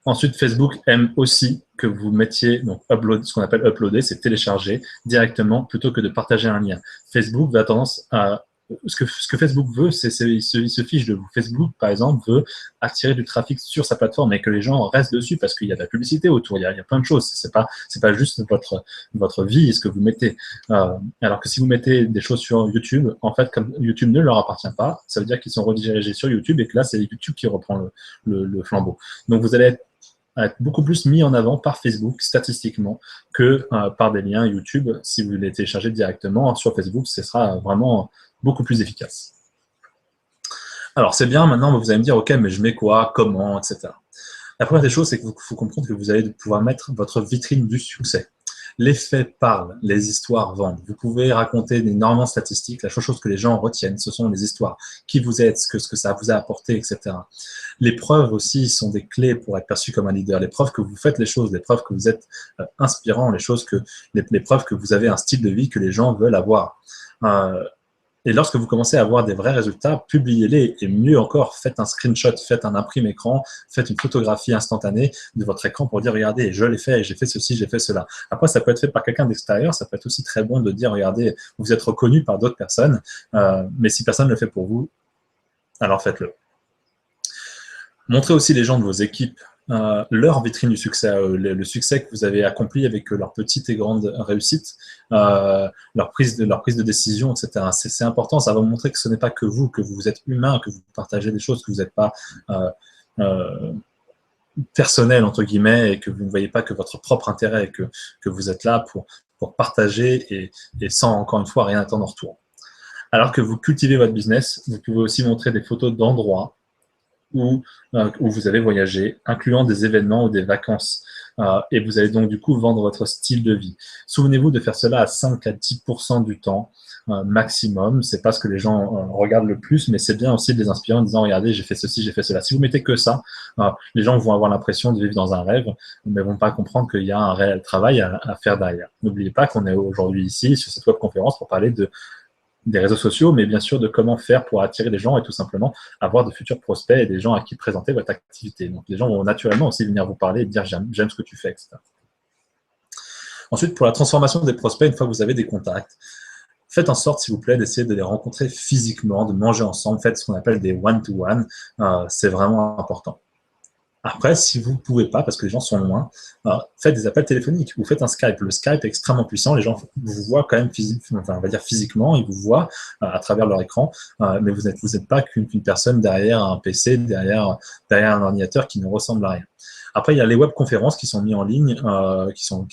Speaker 1: Ensuite, Facebook aime aussi que vous mettiez, donc ce qu'on appelle uploader, c'est télécharger directement plutôt que de partager un lien. Facebook va tendance à... Ce que Facebook veut, il se fiche de vous. Facebook, par exemple, veut attirer du trafic sur sa plateforme et que les gens restent dessus parce qu'il y a de la publicité autour, il y a plein de choses. C'est pas juste votre vie et ce que vous mettez. Alors que si vous mettez des choses sur YouTube, en fait, comme YouTube ne leur appartient pas, ça veut dire qu'ils sont redirigés sur YouTube et que là, c'est YouTube qui reprend le flambeau. Donc, vous allez être beaucoup plus mis en avant par Facebook statistiquement que par des liens YouTube. Si vous les téléchargez directement sur Facebook, ce sera vraiment beaucoup plus efficace. Alors, c'est bien, maintenant, vous allez me dire, OK, mais je mets quoi, comment, etc. La première des choses, c'est qu'il faut comprendre que vous allez pouvoir mettre votre vitrine du succès. Les faits parlent, les histoires vendent. Vous pouvez raconter énormément de statistiques. La chose que les gens retiennent, ce sont les histoires. Qui vous êtes, ce que ça vous a apporté, etc. Les preuves aussi sont des clés pour être perçu comme un leader. Les preuves que vous faites les choses, les preuves que vous êtes inspirant, les preuves que vous avez un style de vie que les gens veulent avoir. Et lorsque vous commencez à avoir des vrais résultats, publiez-les. Et mieux encore, faites un screenshot, faites un imprime écran, faites une photographie instantanée de votre écran pour dire, regardez, je l'ai fait, j'ai fait ceci, j'ai fait cela. Après, ça peut être fait par quelqu'un d'extérieur, ça peut être aussi très bon de dire, regardez, vous êtes reconnu par d'autres personnes, mais si personne ne le fait pour vous, alors faites-le. Montrez aussi les gens de vos équipes leur vitrine du succès, le succès que vous avez accompli avec leur petite et grande réussite, leur prise de décision, etc. C'est important, ça va vous montrer que ce n'est pas que vous êtes humain, que vous partagez des choses, que vous n'êtes pas personnel, entre guillemets, et que vous ne voyez pas que votre propre intérêt, et que vous êtes là pour partager et sans, encore une fois, rien attendre en retour. Alors que vous cultivez votre business, vous pouvez aussi montrer des photos d'endroits où vous avez voyagé, incluant des événements ou des vacances. Et vous allez donc du coup vendre votre style de vie. Souvenez-vous de faire cela à 5 à 10% du temps maximum. C'est pas ce que les gens regardent le plus, mais c'est bien aussi de les inspirer en disant regardez, j'ai fait ceci, j'ai fait cela. Si vous mettez que ça, les gens vont avoir l'impression de vivre dans un rêve, mais vont pas comprendre qu'il y a un réel travail à faire derrière. N'oubliez pas qu'on est aujourd'hui ici sur cette webconférence pour parler des réseaux sociaux, mais bien sûr de comment faire pour attirer des gens et tout simplement avoir de futurs prospects et des gens à qui présenter votre activité. Donc les gens vont naturellement aussi venir vous parler et dire j'aime ce que tu fais, etc. Ensuite, pour la transformation des prospects, une fois que vous avez des contacts, faites en sorte, s'il vous plaît, d'essayer de les rencontrer physiquement, de manger ensemble, faites ce qu'on appelle des one-to-one, c'est vraiment important. Après, si vous ne pouvez pas, parce que les gens sont loin, faites des appels téléphoniques ou faites un Skype. Le Skype est extrêmement puissant. Les gens vous voient quand même on va dire physiquement, ils vous voient à travers leur écran, mais vous n'êtes pas qu'une personne derrière un PC, derrière un ordinateur qui ne ressemble à rien. Après, il y a les webconférences qui sont mises en ligne, qui sont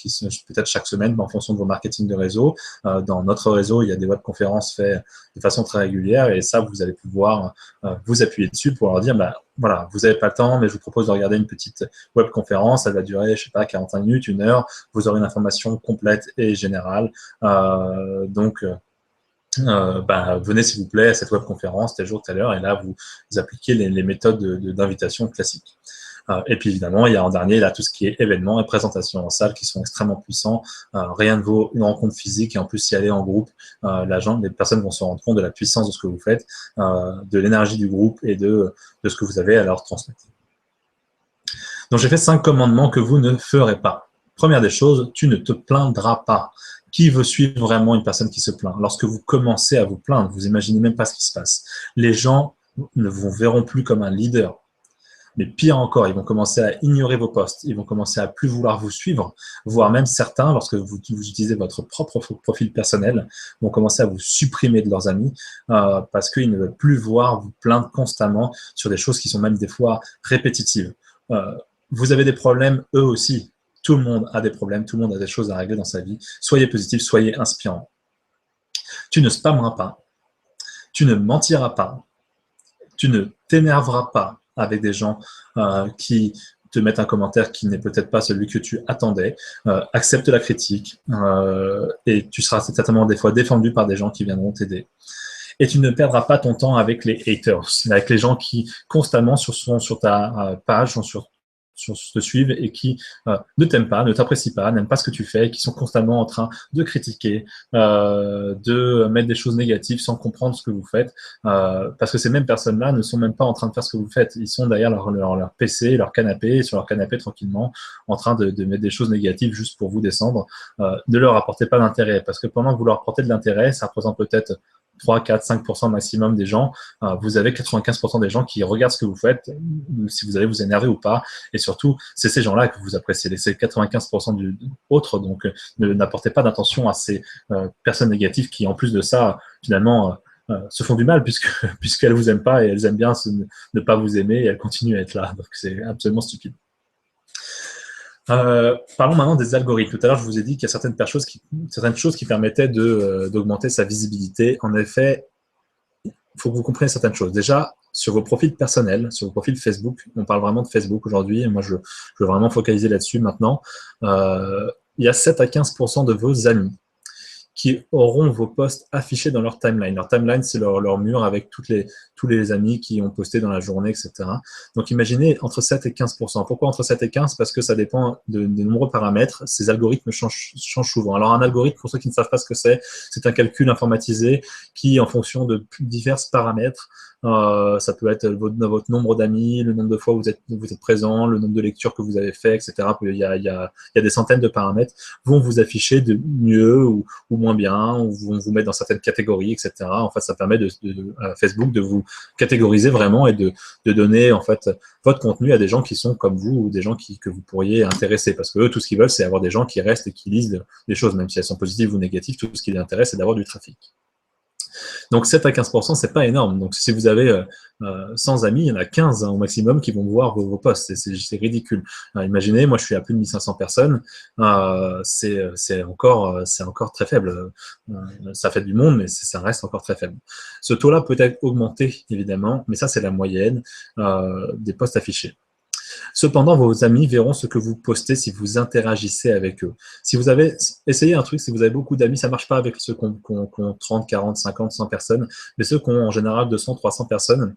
Speaker 1: peut-être chaque semaine en fonction de vos marketing de réseau. Dans notre réseau, il y a des webconférences faites de façon très régulière et ça, vous allez pouvoir vous appuyer dessus pour leur dire, voilà, vous n'avez pas le temps, mais je vous propose de regarder une petite webconférence. Elle va durer, je sais pas, 45 minutes, 1 heure. Vous aurez une information complète et générale. Venez s'il vous plaît à cette webconférence tel jour, telle heure, et là vous appliquez les méthodes d'invitation classiques. Et puis évidemment, il y a en dernier là tout ce qui est événements et présentations en salle qui sont extrêmement puissants. Rien ne vaut une rencontre physique et en plus si elle est en groupe, les personnes vont se rendre compte de la puissance de ce que vous faites, de l'énergie du groupe et de ce que vous avez à leur transmettre. Donc j'ai fait 5 commandements que vous ne ferez pas. Première des choses, tu ne te plaindras pas. Qui veut suivre vraiment une personne qui se plaint? Lorsque vous commencez à vous plaindre, vous imaginez même pas ce qui se passe. Les gens ne vous verront plus comme un leader. Mais pire encore, ils vont commencer à ignorer vos posts, ils vont commencer à plus vouloir vous suivre, voire même certains, lorsque vous utilisez votre propre profil personnel, vont commencer à vous supprimer de leurs amis parce qu'ils ne veulent plus voir vous plaindre constamment sur des choses qui sont même des fois répétitives. Vous avez des problèmes, eux aussi. Tout le monde a des problèmes, tout le monde a des choses à régler dans sa vie. Soyez positif, soyez inspirant. Tu ne spammeras pas, tu ne mentiras pas, tu ne t'énerveras pas avec des gens qui te mettent un commentaire qui n'est peut-être pas celui que tu attendais. Accepte la critique et tu seras certainement des fois défendu par des gens qui viendront t'aider. Et tu ne perdras pas ton temps avec les haters, avec les gens qui constamment sont sur ta page, te suivent et qui ne t'aiment pas, ne t'apprécient pas, n'aiment pas ce que tu fais, qui sont constamment en train de critiquer, de mettre des choses négatives sans comprendre ce que vous faites, parce que ces mêmes personnes-là ne sont même pas en train de faire ce que vous faites. Ils sont derrière leur PC, leur canapé, sur leur canapé tranquillement, en train de mettre des choses négatives juste pour vous descendre. Ne leur apportez pas d'intérêt, parce que pendant que vous leur apportez de l'intérêt, ça représente peut-être 3, 4, 5% maximum des gens, vous avez 95% des gens qui regardent ce que vous faites, si vous allez vous énerver ou pas, et surtout, c'est ces gens-là que vous appréciez, c'est 95% du autres, donc n'apportez pas d'attention à ces personnes négatives qui, en plus de ça, finalement, se font du mal, puisqu'elles vous aiment pas et elles aiment bien ne pas vous aimer et elles continuent à être là, donc c'est absolument stupide. Parlons maintenant des algorithmes. Tout à l'heure, je vous ai dit qu'il y a certaines choses qui permettaient d'augmenter sa visibilité. En effet, il faut que vous compreniez certaines choses. Déjà, sur vos profils personnels, sur vos profils Facebook, on parle vraiment de Facebook aujourd'hui, et moi je veux vraiment focaliser là-dessus maintenant, il y a 7 à 15% de vos amis qui auront vos posts affichés dans leur timeline. Leur timeline, c'est leur mur avec tous les amis qui ont posté dans la journée, etc. Donc, imaginez entre 7 et 15%. Pourquoi entre 7 et 15? Parce que ça dépend de nombreux paramètres. Ces algorithmes changent souvent. Alors, un algorithme, pour ceux qui ne savent pas ce que c'est un calcul informatisé qui, en fonction de divers paramètres, ça peut être votre nombre d'amis, le nombre de fois où vous êtes présent, le nombre de lectures que vous avez fait, etc. Il y a des centaines de paramètres, vont vous afficher de mieux ou moins bien, ou vont vous mettre dans certaines catégories, etc. En fait, ça permet Facebook de vous catégoriser vraiment et de donner en fait votre contenu à des gens qui sont comme vous ou des gens que vous pourriez intéresser. Parce que eux, tout ce qu'ils veulent, c'est avoir des gens qui restent et qui lisent des choses, même si elles sont positives ou négatives, tout ce qui les intéresse, c'est d'avoir du trafic. Donc 7 à 15%, c'est pas énorme. Donc si vous avez 100 amis, il y en a 15 au maximum qui vont voir vos posts. C'est ridicule. Imaginez, moi je suis à plus de 1500 personnes, c'est encore très faible. Ça fait du monde, mais ça reste encore très faible. Ce taux-là peut être augmenté, évidemment, mais ça c'est la moyenne des posts affichés. Cependant, vos amis verront ce que vous postez si vous interagissez avec eux. Si vous avez essayé un truc, si vous avez beaucoup d'amis, ça ne marche pas avec ceux qui ont 30, 40, 50, 100 personnes, mais ceux qui ont en général 200, 300 personnes,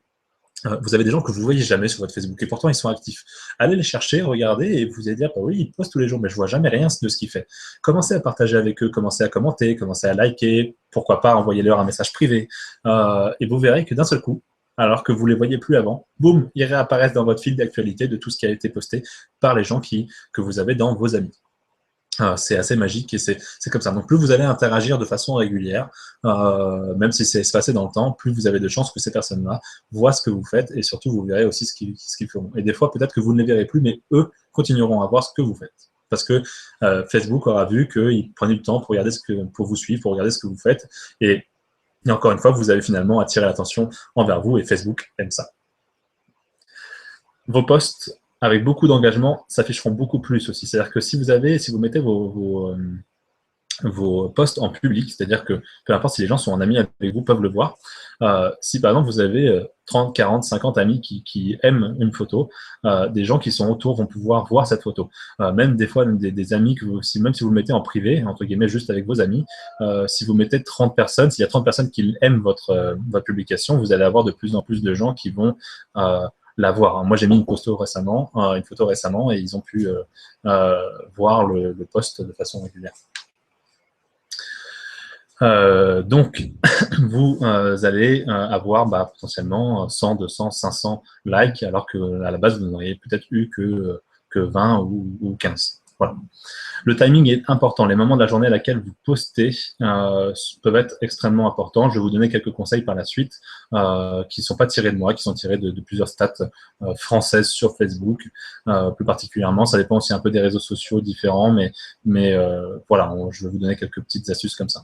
Speaker 1: vous avez des gens que vous ne voyez jamais sur votre Facebook et pourtant ils sont actifs. Allez les chercher, regardez et vous allez dire bah oui, ils postent tous les jours, mais je ne vois jamais rien de ce qu'ils font. Commencez à partager avec eux, commencez à commenter, commencez à liker, pourquoi pas envoyez-leur un message privé et vous verrez que d'un seul coup, alors que vous ne les voyez plus avant, boum, ils réapparaissent dans votre fil d'actualité de tout ce qui a été posté par les gens que vous avez dans vos amis. C'est assez magique et c'est comme ça. Donc plus vous allez interagir de façon régulière, même si c'est espacé dans le temps, plus vous avez de chances que ces personnes-là voient ce que vous faites et surtout vous verrez aussi ce qu'ils feront. Et des fois peut-être que vous ne les verrez plus, mais eux continueront à voir ce que vous faites. Parce que Facebook aura vu qu'ils prenaient du temps pour vous suivre, pour regarder ce que vous faites. Et encore une fois, vous avez finalement attiré l'attention envers vous et Facebook aime ça. Vos posts avec beaucoup d'engagement s'afficheront beaucoup plus aussi. C'est-à-dire que si vous mettez vos posts en public, c'est-à-dire que peu importe si les gens sont en amis avec vous, peuvent le voir. Si par exemple vous avez 30, 40, 50 amis qui aiment une photo, des gens qui sont autour vont pouvoir voir cette photo. Même des fois, des amis, même si vous le mettez en privé, entre guillemets, juste avec vos amis, si vous mettez 30 personnes, s'il y a 30 personnes qui aiment votre publication, vous allez avoir de plus en plus de gens qui vont la voir. Moi, j'ai mis une photo récemment, et ils ont pu voir le post de façon régulière. Donc, vous allez avoir potentiellement 100, 200, 500 likes, alors qu'à la base, vous n'auriez peut-être eu que 20 ou 15. Voilà. Le timing est important. Les moments de la journée à laquelle vous postez peuvent être extrêmement importants. Je vais vous donner quelques conseils par la suite qui ne sont pas tirés de moi, qui sont tirés de plusieurs stats françaises sur Facebook, plus particulièrement. Ça dépend aussi un peu des réseaux sociaux différents, mais voilà, je vais vous donner quelques petites astuces comme ça.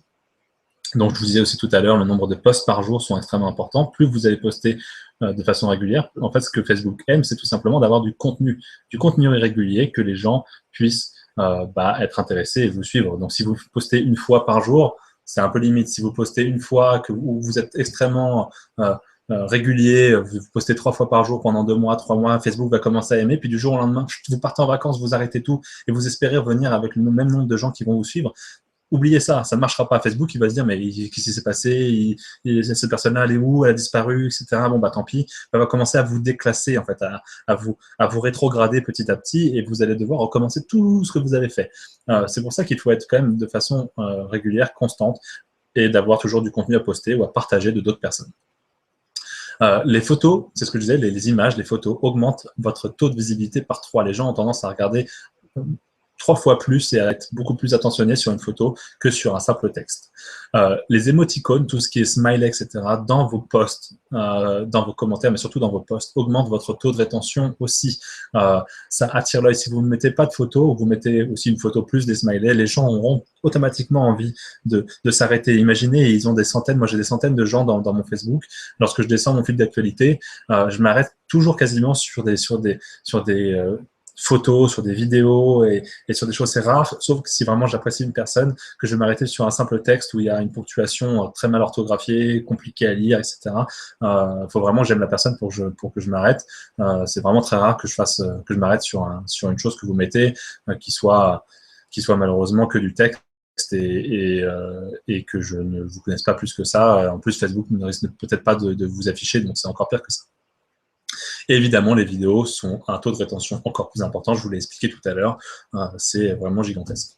Speaker 1: Donc, je vous disais aussi tout à l'heure, le nombre de posts par jour sont extrêmement importants. Plus vous allez poster de façon régulière, en fait, ce que Facebook aime, c'est tout simplement d'avoir du contenu irrégulier, que les gens puissent être intéressés et vous suivre. Donc, si vous postez une fois par jour, c'est un peu limite. Si vous postez une fois, où vous êtes extrêmement régulier, vous postez 3 fois par jour pendant 2 mois, 3 mois, Facebook va commencer à aimer, puis du jour au lendemain, vous partez en vacances, vous arrêtez tout, et vous espérez revenir avec le même nombre de gens qui vont vous suivre. Oubliez ça, ça ne marchera pas. Facebook, il va se dire, mais qu'est-ce qui s'est passé, cette personne-là, elle est où, elle a disparu, etc. Bon, bah tant pis. Elle va commencer à vous déclasser, en fait, à vous rétrograder petit à petit, et vous allez devoir recommencer tout ce que vous avez fait. C'est pour ça qu'il faut être quand même de façon régulière, constante, et d'avoir toujours du contenu à poster ou à partager de d'autres personnes. Les photos, c'est ce que je disais, les images, les photos augmentent votre taux de visibilité par 3. Les gens ont tendance à regarder 3 fois plus et à être beaucoup plus attentionné sur une photo que sur un simple texte. Les émoticônes, tout ce qui est smiley, etc., dans vos posts, dans vos commentaires, mais surtout dans vos posts, augmentent votre taux de rétention aussi. Ça attire l'œil. Si vous ne mettez pas de photo, ou vous mettez aussi une photo plus des smileys, les gens auront automatiquement envie de s'arrêter. Imaginez, ils ont des centaines, moi j'ai des centaines de gens dans mon Facebook. Lorsque je descends mon fil d'actualité, je m'arrête toujours quasiment sur des photos, sur des vidéos et sur des choses, c'est rare, sauf que si vraiment j'apprécie une personne, que je vais m'arrêter sur un simple texte où il y a une ponctuation très mal orthographiée, compliquée à lire, etc. Faut vraiment que j'aime la personne pour que je m'arrête. C'est vraiment très rare que je m'arrête sur une chose que vous mettez qui soit malheureusement que du texte et que je ne vous connaisse pas plus que ça. En plus, Facebook ne risque peut-être pas de vous afficher, donc c'est encore pire que ça. Et évidemment, les vidéos sont un taux de rétention encore plus important. Je vous l'ai expliqué tout à l'heure. C'est vraiment gigantesque.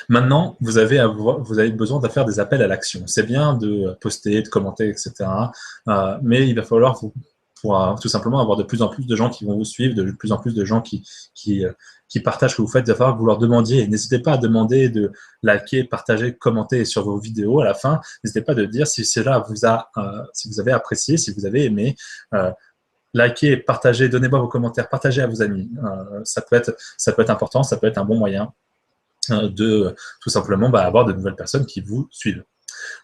Speaker 1: Maintenant, vous avez besoin de faire des appels à l'action. C'est bien de poster, de commenter, etc. Mais il va falloir pour tout simplement avoir de plus en plus de gens qui vont vous suivre, de plus en plus de gens qui partagent ce que vous faites. Il va falloir que vous leur demandiez. N'hésitez pas à demander de liker, partager, commenter sur vos vidéos à la fin. N'hésitez pas à dire si cela si vous avez apprécié, si vous avez aimé. Likez, partagez, donnez-moi vos commentaires, partagez à vos amis. Ça peut être important, ça peut être un bon moyen de tout simplement avoir de nouvelles personnes qui vous suivent.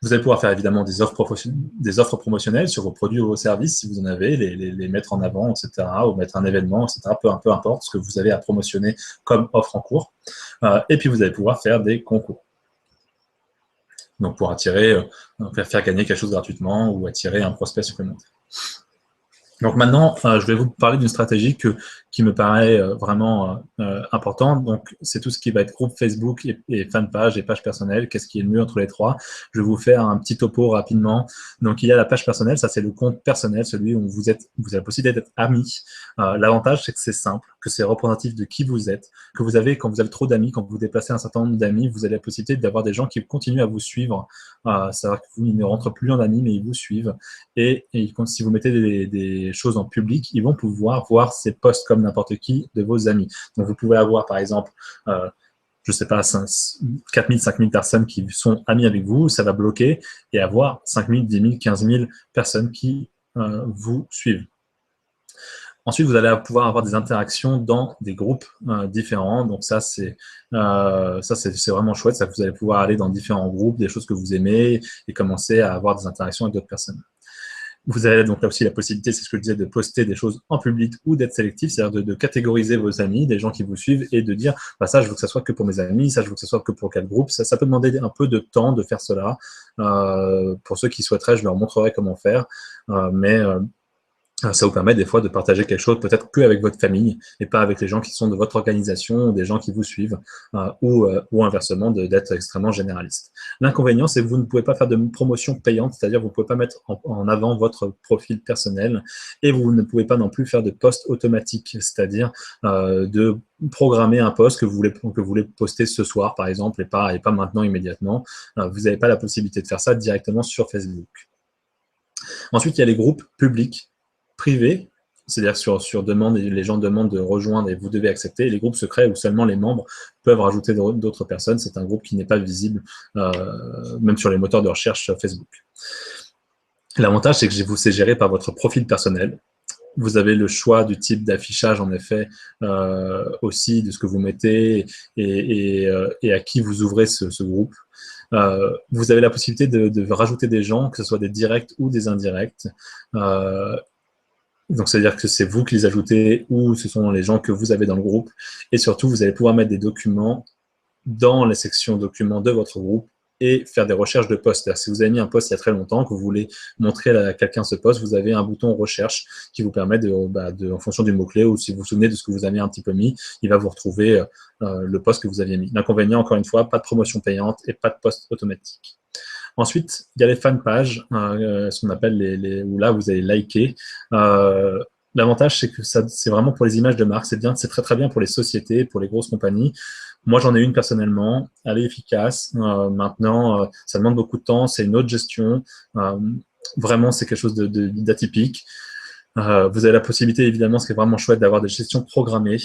Speaker 1: Vous allez pouvoir faire évidemment des offres promotionnelles sur vos produits ou vos services, si vous en avez, les mettre en avant, etc., ou mettre un événement, etc., peu importe ce que vous avez à promotionner comme offre en cours. Et puis, vous allez pouvoir faire des concours. Donc, pour attirer, faire gagner quelque chose gratuitement ou attirer un prospect supplémentaire. Donc maintenant, je vais vous parler d'une stratégie qui me paraît vraiment importante. Donc, c'est tout ce qui va être groupe Facebook et fanpage et page personnelle. Qu'est-ce qui est le mieux entre les trois? Je vais vous faire un petit topo rapidement. Donc, il y a la page personnelle, ça c'est le compte personnel, celui où vous avez la possibilité d'être amis. L'avantage, c'est que c'est simple, que c'est représentatif de qui vous êtes, que vous avez, quand vous avez trop d'amis, quand vous déplacez un certain nombre d'amis, vous avez la possibilité d'avoir des gens qui continuent à vous suivre. C'est-à-dire que vous ne rentrent plus en amis, mais ils vous suivent. Et si vous mettez des choses en public, ils vont pouvoir voir ces posts comme n'importe qui de vos amis. Donc, vous pouvez avoir, par exemple, je ne sais pas, 4 000, 5 000 personnes qui sont amies avec vous, ça va bloquer, et avoir 5 000, 10 000, 15 000 personnes qui vous suivent. Ensuite, vous allez pouvoir avoir des interactions dans des groupes différents. Donc ça, c'est vraiment chouette. Ça, vous allez pouvoir aller dans différents groupes, des choses que vous aimez, et commencer à avoir des interactions avec d'autres personnes. Vous avez donc là aussi la possibilité, c'est ce que je disais, de poster des choses en public ou d'être sélectif, c'est-à-dire de catégoriser vos amis, des gens qui vous suivent, et de dire bah, ça, je veux que ça soit que pour mes amis, ça, je veux que ça soit que pour quel groupe. Ça peut demander un peu de temps de faire cela. Pour ceux qui souhaiteraient, je leur montrerai comment faire. Mais ça vous permet des fois de partager quelque chose peut-être que avec votre famille et pas avec les gens qui sont de votre organisation, des gens qui vous suivent, ou inversement d'être extrêmement généraliste. L'inconvénient, c'est que vous ne pouvez pas faire de promotion payante, c'est-à-dire vous ne pouvez pas mettre en avant votre profil personnel, et vous ne pouvez pas non plus faire de post automatique, c'est-à-dire de programmer un post que vous voulez poster ce soir, par exemple, et pas maintenant immédiatement. Vous n'avez pas la possibilité de faire ça directement sur Facebook. Ensuite, il y a les groupes publics privés, c'est-à-dire sur demande, les gens demandent de rejoindre et vous devez accepter. Les groupes secrets où seulement les membres peuvent rajouter d'autres personnes. C'est un groupe qui n'est pas visible, même sur les moteurs de recherche Facebook. L'avantage, c'est que c'est géré par votre profil personnel. Vous avez le choix du type d'affichage, en effet, aussi de ce que vous mettez et à qui vous ouvrez ce groupe. Vous avez la possibilité de rajouter des gens, que ce soit des directs ou des indirects. Donc, c'est-à-dire que c'est vous qui les ajoutez ou ce sont les gens que vous avez dans le groupe. Et surtout, vous allez pouvoir mettre des documents dans les sections documents de votre groupe et faire des recherches de posts. C'est-à-dire, si vous avez mis un post il y a très longtemps, que vous voulez montrer à quelqu'un ce post, vous avez un bouton recherche qui vous permet en fonction du mot-clé, ou si vous vous souvenez de ce que vous avez un petit peu mis, il va vous retrouver le post que vous aviez mis. L'inconvénient, encore une fois, pas de promotion payante et pas de post automatique. Ensuite, il y a les fanpages, ce qu'on appelle où là, vous allez liker. L'avantage, c'est que c'est vraiment pour les images de marque. C'est très, très bien pour les sociétés, pour les grosses compagnies. Moi, j'en ai une personnellement. Elle est efficace. Maintenant, ça demande beaucoup de temps. C'est une autre gestion. Vraiment, c'est quelque chose d'atypique. Vous avez la possibilité, évidemment, ce qui est vraiment chouette, d'avoir des gestions programmées.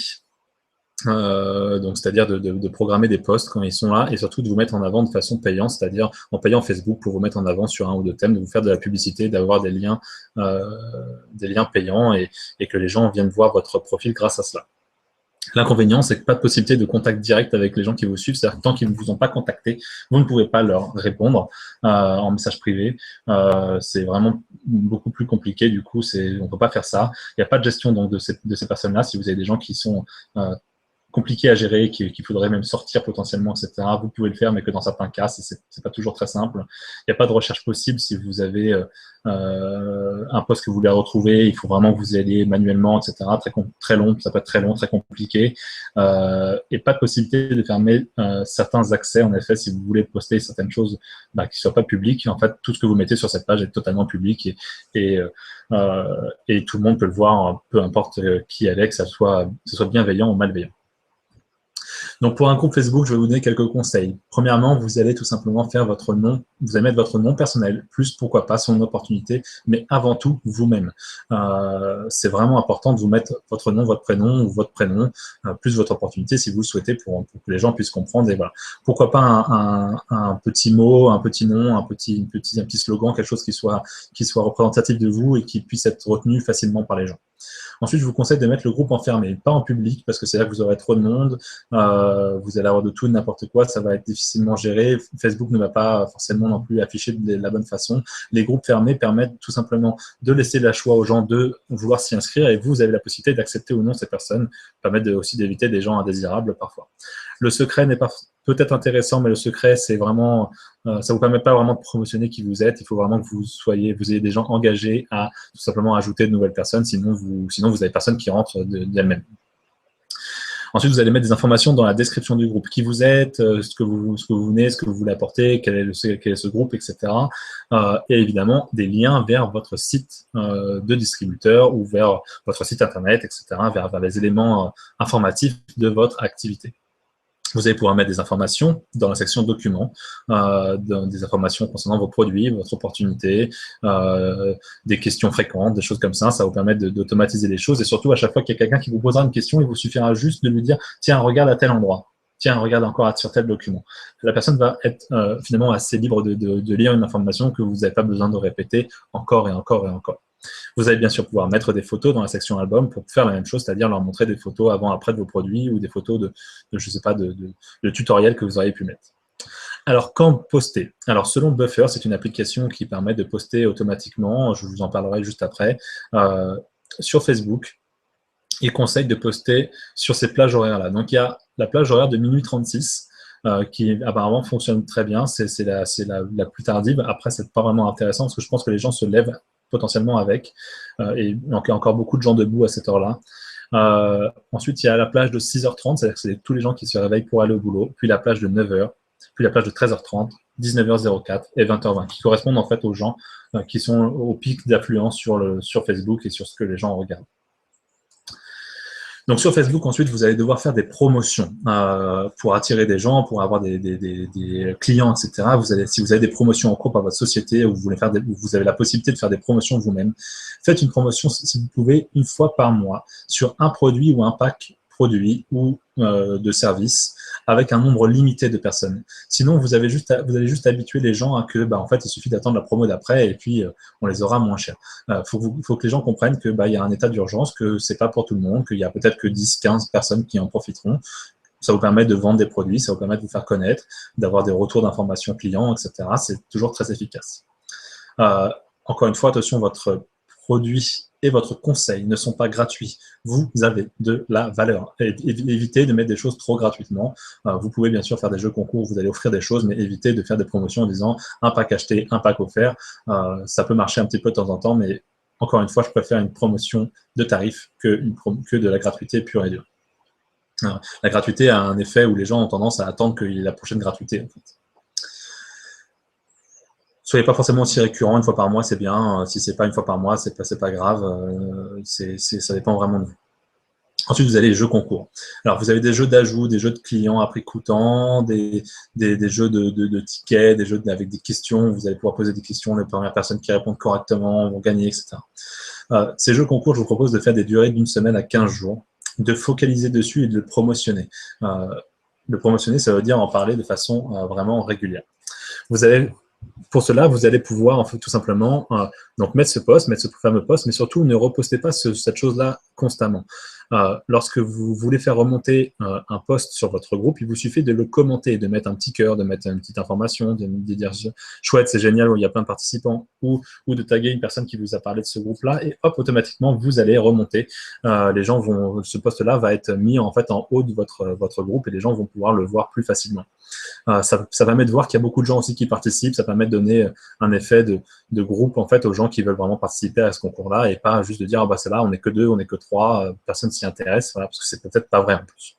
Speaker 1: Donc c'est-à-dire de programmer des posts quand ils sont là, et surtout de vous mettre en avant de façon payante, c'est-à-dire en payant Facebook pour vous mettre en avant sur un ou deux thèmes, de vous faire de la publicité, d'avoir des liens payants et que les gens viennent voir votre profil grâce à cela. L'inconvénient, c'est que pas de possibilité de contact direct avec les gens qui vous suivent, c'est-à-dire que tant qu'ils ne vous ont pas contacté, vous ne pouvez pas leur répondre en message privé. C'est vraiment beaucoup plus compliqué, du coup, on ne peut pas faire ça. Il n'y a pas de gestion donc, de ces personnes-là. Si vous avez des gens qui sont compliqué à gérer, qu'il faudrait même sortir potentiellement, etc. Vous pouvez le faire, mais que dans certains cas, c'est pas toujours très simple. Il n'y a pas de recherche possible si vous avez un poste que vous voulez retrouver. Il faut vraiment que vous y alliez manuellement, etc. Très long, ça peut être très long, très compliqué. Et pas de possibilité de fermer certains accès, en effet, si vous voulez poster certaines choses qui ne soient pas publiques. En fait, tout ce que vous mettez sur cette page est totalement public et tout le monde peut le voir, peu importe qui elle est, que ce soit bienveillant ou malveillant. Donc, pour un groupe Facebook, je vais vous donner quelques conseils. Premièrement, vous allez tout simplement faire votre nom, vous allez mettre votre nom personnel, plus pourquoi pas son opportunité, mais avant tout vous-même. C'est vraiment important de vous mettre votre nom, votre prénom, ou votre prénom, plus votre opportunité si vous le souhaitez pour que les gens puissent comprendre. Et voilà. Pourquoi pas un petit mot, un petit nom, un petit slogan, quelque chose qui soit représentatif de vous et qui puisse être retenu facilement par les gens. Ensuite, je vous conseille de mettre le groupe enfermé, pas en public, parce que c'est là que vous aurez trop de monde. vous allez avoir de tout, n'importe quoi, ça va être difficilement géré. Facebook ne va pas forcément non plus afficher de la bonne façon. Les groupes fermés permettent tout simplement de laisser le choix aux gens de vouloir s'y inscrire et vous avez la possibilité d'accepter ou non ces personnes, permettre aussi d'éviter des gens indésirables parfois. Le secret n'est pas peut-être intéressant, mais le secret, c'est vraiment, ça vous permet pas vraiment de promotionner qui vous êtes. Il faut vraiment que vous ayez des gens engagés à tout simplement ajouter de nouvelles personnes, sinon vous avez personne qui rentre d'elle-même. Ensuite, vous allez mettre des informations dans la description du groupe. Qui vous êtes, ce que vous venez, ce que vous voulez apporter, quel est ce groupe, etc. Et évidemment, des liens vers votre site de distributeur ou vers votre site internet, etc., vers les éléments informatifs de votre activité. Vous allez pouvoir mettre des informations dans la section documents, des informations concernant vos produits, votre opportunité, des questions fréquentes, des choses comme ça. Ça va vous permettre d'automatiser les choses. Et surtout, à chaque fois qu'il y a quelqu'un qui vous posera une question, il vous suffira juste de lui dire « Tiens, regarde à tel endroit. Tiens, regarde encore sur tel document. » La personne va être finalement assez libre de lire une information que vous n'avez pas besoin de répéter encore et encore et encore. Vous allez bien sûr pouvoir mettre des photos dans la section album pour faire la même chose, c'est-à-dire leur montrer des photos avant-après de vos produits ou des photos je sais pas, de tutoriels que vous auriez pu mettre. Alors, quand poster? Alors, selon Buffer, c'est une application qui permet de poster automatiquement, je vous en parlerai juste après, sur Facebook. Il conseille de poster sur ces plages horaires-là. Donc, il y a la plage horaire de minuit 36, qui apparemment fonctionne très bien, c'est la plus tardive. Après, c'est pas vraiment intéressant parce que je pense que les gens se lèvent potentiellement avec, et donc il y a encore beaucoup de gens debout à cette heure-là. Ensuite, il y a la plage de 6h30, c'est-à-dire que c'est tous les gens qui se réveillent pour aller au boulot, puis la plage de 9h, puis la plage de 13h30, 19h04 et 20h20, qui correspondent en fait aux gens qui sont au pic d'affluence sur Facebook et sur ce que les gens regardent. Donc sur Facebook, ensuite, vous allez devoir faire des promotions pour attirer des gens, pour avoir des clients, etc. Si vous avez des promotions en cours par votre société ou vous avez la possibilité de faire des promotions vous-même, faites une promotion, si vous pouvez, une fois par mois sur un produit ou un pack produit ou de services avec un nombre limité de personnes. Sinon, vous allez juste habituer les gens à que, en fait, il suffit d'attendre la promo d'après et puis on les aura moins chers. Faut que les gens comprennent que il y a un état d'urgence, que c'est pas pour tout le monde, qu'il y a peut-être que 10, 15 personnes qui en profiteront. Ça vous permet de vendre des produits, ça vous permet de vous faire connaître, d'avoir des retours d'informations clients, etc. C'est toujours très efficace. Encore une fois, attention, votre produit et votre conseil ne sont pas gratuits. Vous avez de la valeur. Évitez de mettre des choses trop gratuitement. Vous pouvez bien sûr faire des jeux concours, vous allez offrir des choses, mais évitez de faire des promotions en disant un pack acheté, un pack offert. Ça peut marcher un petit peu de temps en temps, mais encore une fois, je préfère une promotion de tarif que de la gratuité pure et dure. La gratuité a un effet où les gens ont tendance à attendre qu'il y ait la prochaine gratuité, en fait. Soyez pas forcément aussi récurrent, une fois par mois, c'est bien. Si c'est pas une fois par mois, c'est pas grave. Ça dépend vraiment de vous. Ensuite, vous avez les jeux concours. Alors, vous avez des jeux d'ajout, des jeux de clients à prix coûtant, des jeux de tickets, des jeux avec des questions. Vous allez pouvoir poser des questions. Les premières personnes qui répondent correctement vont gagner, etc. Ces jeux concours, je vous propose de faire des durées d'une semaine à 15 jours, de focaliser dessus et de le promotionner. Le promotionner, ça veut dire en parler de façon vraiment régulière. Pour cela, vous allez pouvoir en fait, tout simplement donc mettre ce fameux post, mais surtout ne repostez pas cette chose-là constamment. Lorsque vous voulez faire remonter un post sur votre groupe, il vous suffit de le commenter, de mettre un petit cœur, de mettre une petite information, de dire chouette, c'est génial, il y a plein de participants, ou de taguer une personne qui vous a parlé de ce groupe-là, et hop, automatiquement, vous allez remonter. Ce post-là va être mis en fait en haut de votre groupe et les gens vont pouvoir le voir plus facilement. Ça permet de voir qu'il y a beaucoup de gens aussi qui participent, ça permet de donner un effet de groupe en fait aux gens qui veulent vraiment participer à ce concours-là et pas juste de dire c'est là, on n'est que 2, on n'est que 3, personne s'y intéresse, voilà, parce que c'est peut-être pas vrai en plus.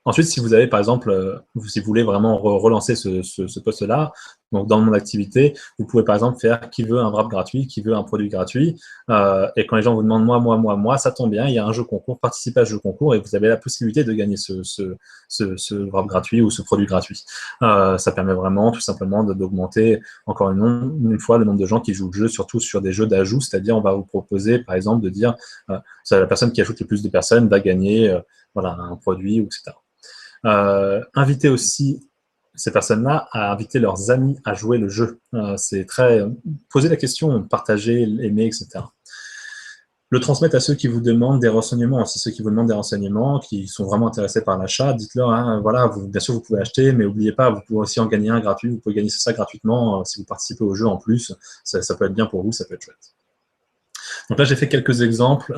Speaker 1: Ensuite, si vous avez par exemple, si vous voulez vraiment relancer ce poste-là, donc dans mon activité, vous pouvez par exemple faire qui veut un wrap gratuit, qui veut un produit gratuit, et quand les gens vous demandent moi, ça tombe bien, il y a un jeu concours, participez à ce jeu concours et vous avez la possibilité de gagner ce wrap gratuit ou ce produit gratuit. Ça permet vraiment tout simplement d'augmenter encore une fois le nombre de gens qui jouent le jeu, surtout sur des jeux d'ajout, c'est-à-dire on va vous proposer par exemple de dire la personne qui ajoute le plus de personnes va gagner un produit, etc. Inviter aussi ces personnes-là à inviter leurs amis à jouer le jeu. C'est poser la question, partager, aimer, etc. Le transmettre à ceux qui vous demandent des renseignements, aussi ceux qui vous demandent des renseignements, qui sont vraiment intéressés par l'achat, dites-leur, hein, voilà, bien sûr vous pouvez acheter, mais n'oubliez pas, vous pouvez aussi en gagner un gratuit, vous pouvez gagner ça gratuitement si vous participez au jeu en plus, ça peut être bien pour vous, ça peut être chouette. Donc là, j'ai fait quelques exemples.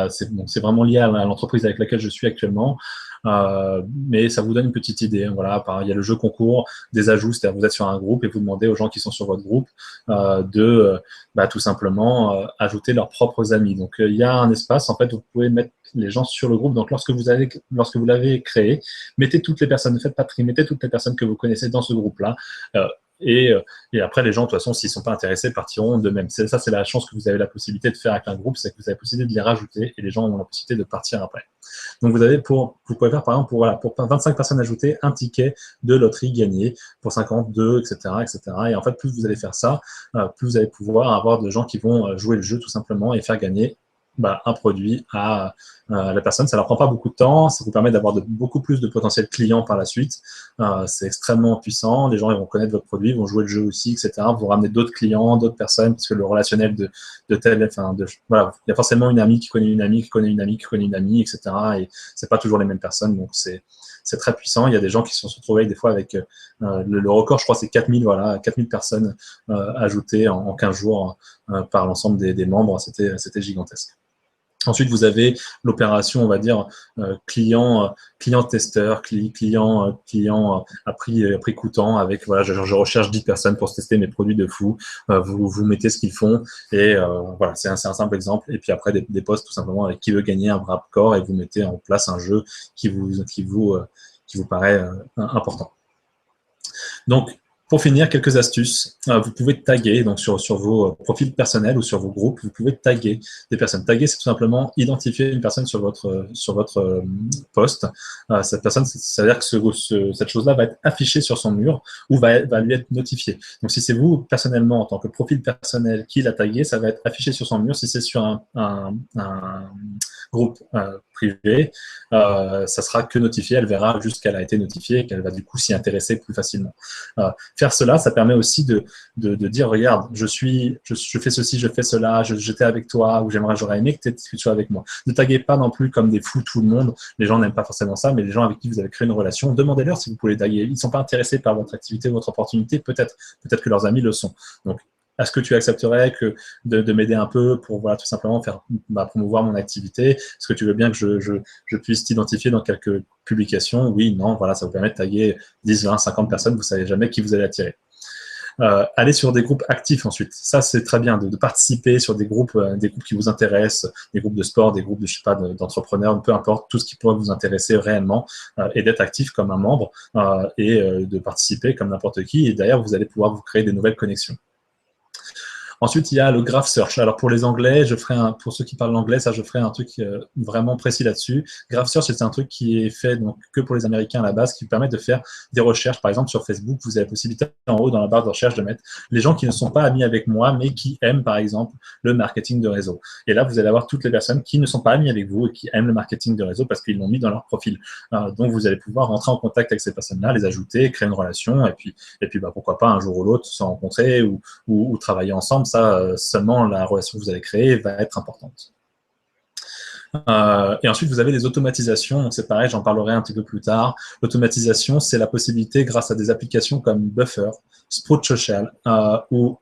Speaker 1: C'est vraiment lié à l'entreprise avec laquelle je suis actuellement. Mais ça vous donne une petite idée. Voilà, il y a le jeu concours des ajouts, c'est-à-dire vous êtes sur un groupe et vous demandez aux gens qui sont sur votre groupe tout simplement ajouter leurs propres amis. Donc il y a un espace, en fait, où vous pouvez mettre les gens sur le groupe. Donc lorsque vous l'avez créé, mettez toutes les personnes, ne faites pas de tri, mettez toutes les personnes que vous connaissez dans ce groupe-là. Et après, les gens, de toute façon, s'ils ne sont pas intéressés, partiront d'eux-mêmes. Ça, c'est la chance que vous avez la possibilité de faire avec un groupe, c'est que vous avez la possibilité de les rajouter et les gens ont la possibilité de partir après. Donc, vous pouvez faire, par exemple, pour 25 personnes ajoutées, un ticket de loterie gagné, pour 52, etc., etc. Et en fait, plus vous allez faire ça, plus vous allez pouvoir avoir de gens qui vont jouer le jeu, tout simplement, et faire gagner un produit à la personne. Ça ne leur prend pas beaucoup de temps, ça vous permet d'avoir beaucoup plus de potentiels clients par la suite. C'est extrêmement puissant, les gens ils vont connaître votre produit, ils vont jouer le jeu aussi, etc. Vous ramenez d'autres clients, d'autres personnes, parce que le relationnel voilà, il y a forcément une amie qui connaît une amie, qui connaît une amie, qui connaît une amie, etc. Et c'est pas toujours les mêmes personnes, donc c'est très puissant. Il y a des gens qui se sont retrouvés des fois avec le record, je crois, c'est 4000, voilà, 4000 personnes ajoutées en 15 jours par l'ensemble des membres. C'était gigantesque. Ensuite, vous avez l'opération, on va dire, client-testeur, client à prix coûtant, avec, voilà, je recherche 10 personnes pour tester mes produits de fou, vous mettez ce qu'ils font, et voilà, c'est un simple exemple. Et puis après, des posts tout simplement avec qui veut gagner un Rapcore, et vous mettez en place un jeu qui vous paraît important. Donc, pour finir, quelques astuces. Vous pouvez taguer donc sur vos profils personnels ou sur vos groupes, vous pouvez taguer des personnes. Taguer, c'est tout simplement identifier une personne sur votre post. Cette personne, ça veut dire que cette chose-là va être affichée sur son mur ou va lui être notifiée. Donc, si c'est vous, personnellement, en tant que profil personnel qui l'a tagué, ça va être affiché sur son mur. Si c'est sur un groupe privé, ça sera que notifié. Elle verra juste qu'elle a été notifiée et qu'elle va du coup s'y intéresser plus facilement. Faire cela, ça permet aussi de dire, regarde, je fais ceci, je fais cela, j'étais avec toi, ou j'aurais aimé que tu sois avec moi. Ne taguez pas non plus comme des fous tout le monde. Les gens n'aiment pas forcément ça, mais les gens avec qui vous avez créé une relation, demandez-leur si vous pouvez les taguer. Ils ne sont pas intéressés par votre activité ou votre opportunité, peut-être que leurs amis le sont. Donc, est-ce que tu accepterais de m'aider un peu pour voilà, tout simplement faire promouvoir mon activité? Est-ce que tu veux bien que je puisse t'identifier dans quelques publications? Oui, non, voilà, ça vous permet de taguer 10, 20, 50 personnes, vous ne savez jamais qui vous allez attirer. Aller sur des groupes actifs ensuite. Ça, c'est très bien de participer sur des groupes qui vous intéressent, des groupes de sport, des groupes de, je sais pas, d'entrepreneurs, peu importe, tout ce qui pourrait vous intéresser réellement, et d'être actif comme un membre et de participer comme n'importe qui. Et d'ailleurs, vous allez pouvoir vous créer des nouvelles connexions. Ensuite, il y a le Graph Search. Alors, pour les Anglais, pour ceux qui parlent l'anglais, je ferai un truc vraiment précis là-dessus. Graph Search, c'est un truc qui est fait donc, que pour les Américains à la base, qui permet de faire des recherches. Par exemple, sur Facebook, vous avez la possibilité en haut, dans la barre de recherche, de mettre les gens qui ne sont pas amis avec moi, mais qui aiment, par exemple, le marketing de réseau. Et là, vous allez avoir toutes les personnes qui ne sont pas amies avec vous et qui aiment le marketing de réseau parce qu'ils l'ont mis dans leur profil. Donc, vous allez pouvoir rentrer en contact avec ces personnes-là, les ajouter, créer une relation, et puis pourquoi pas, un jour ou l'autre, se rencontrer ou travailler ensemble. Ça, seulement la relation que vous allez créer va être importante. Et ensuite, vous avez des automatisations. C'est pareil, j'en parlerai un petit peu plus tard. L'automatisation, c'est la possibilité, grâce à des applications comme Buffer, Sprout Social ou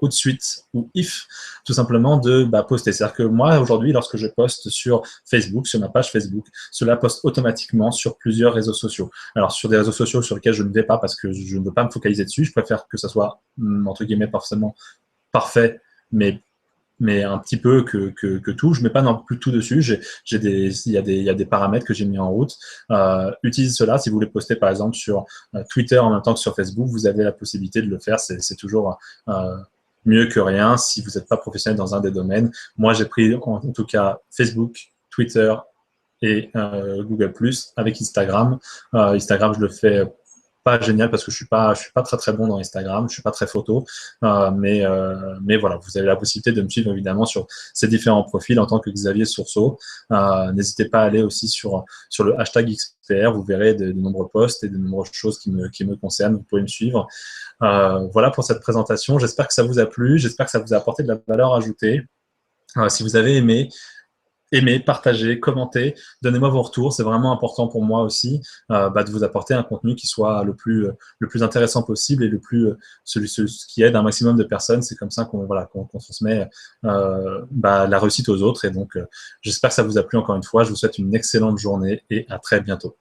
Speaker 1: Hootsuite ou If, tout simplement de poster. C'est-à-dire que moi, aujourd'hui, lorsque je poste sur Facebook, sur ma page Facebook, cela poste automatiquement sur plusieurs réseaux sociaux. Alors, sur des réseaux sociaux sur lesquels je ne vais pas parce que je ne veux pas me focaliser dessus, je préfère que ça soit, entre guillemets, forcément parfait, mais un petit peu que tout. Je ne mets pas non plus tout dessus. Il y a des paramètres que j'ai mis en route. Utilisez cela. Si vous voulez poster, par exemple, sur Twitter en même temps que sur Facebook, vous avez la possibilité de le faire. C'est toujours mieux que rien si vous n'êtes pas professionnel dans un des domaines. Moi, j'ai pris en tout cas Facebook, Twitter et Google+, avec Instagram. Instagram, je le fais pas génial parce que je suis pas très très bon dans Instagram, je suis pas très photo, mais voilà, vous avez la possibilité de me suivre évidemment sur ces différents profils en tant que Xavier Sourceau. N'hésitez pas à aller aussi sur le hashtag XPR, vous verrez de nombreux posts et de nombreuses choses qui me concernent, vous pouvez me suivre. Voilà pour cette présentation, j'espère que ça vous a plu, j'espère que ça vous a apporté de la valeur ajoutée. Si vous avez aimez, partagez, commentez, donnez-moi vos retours. C'est vraiment important pour moi aussi de vous apporter un contenu qui soit le plus intéressant possible et celui qui aide un maximum de personnes. C'est comme ça qu'on transmet la réussite aux autres. Et donc, j'espère que ça vous a plu encore une fois. Je vous souhaite une excellente journée et à très bientôt.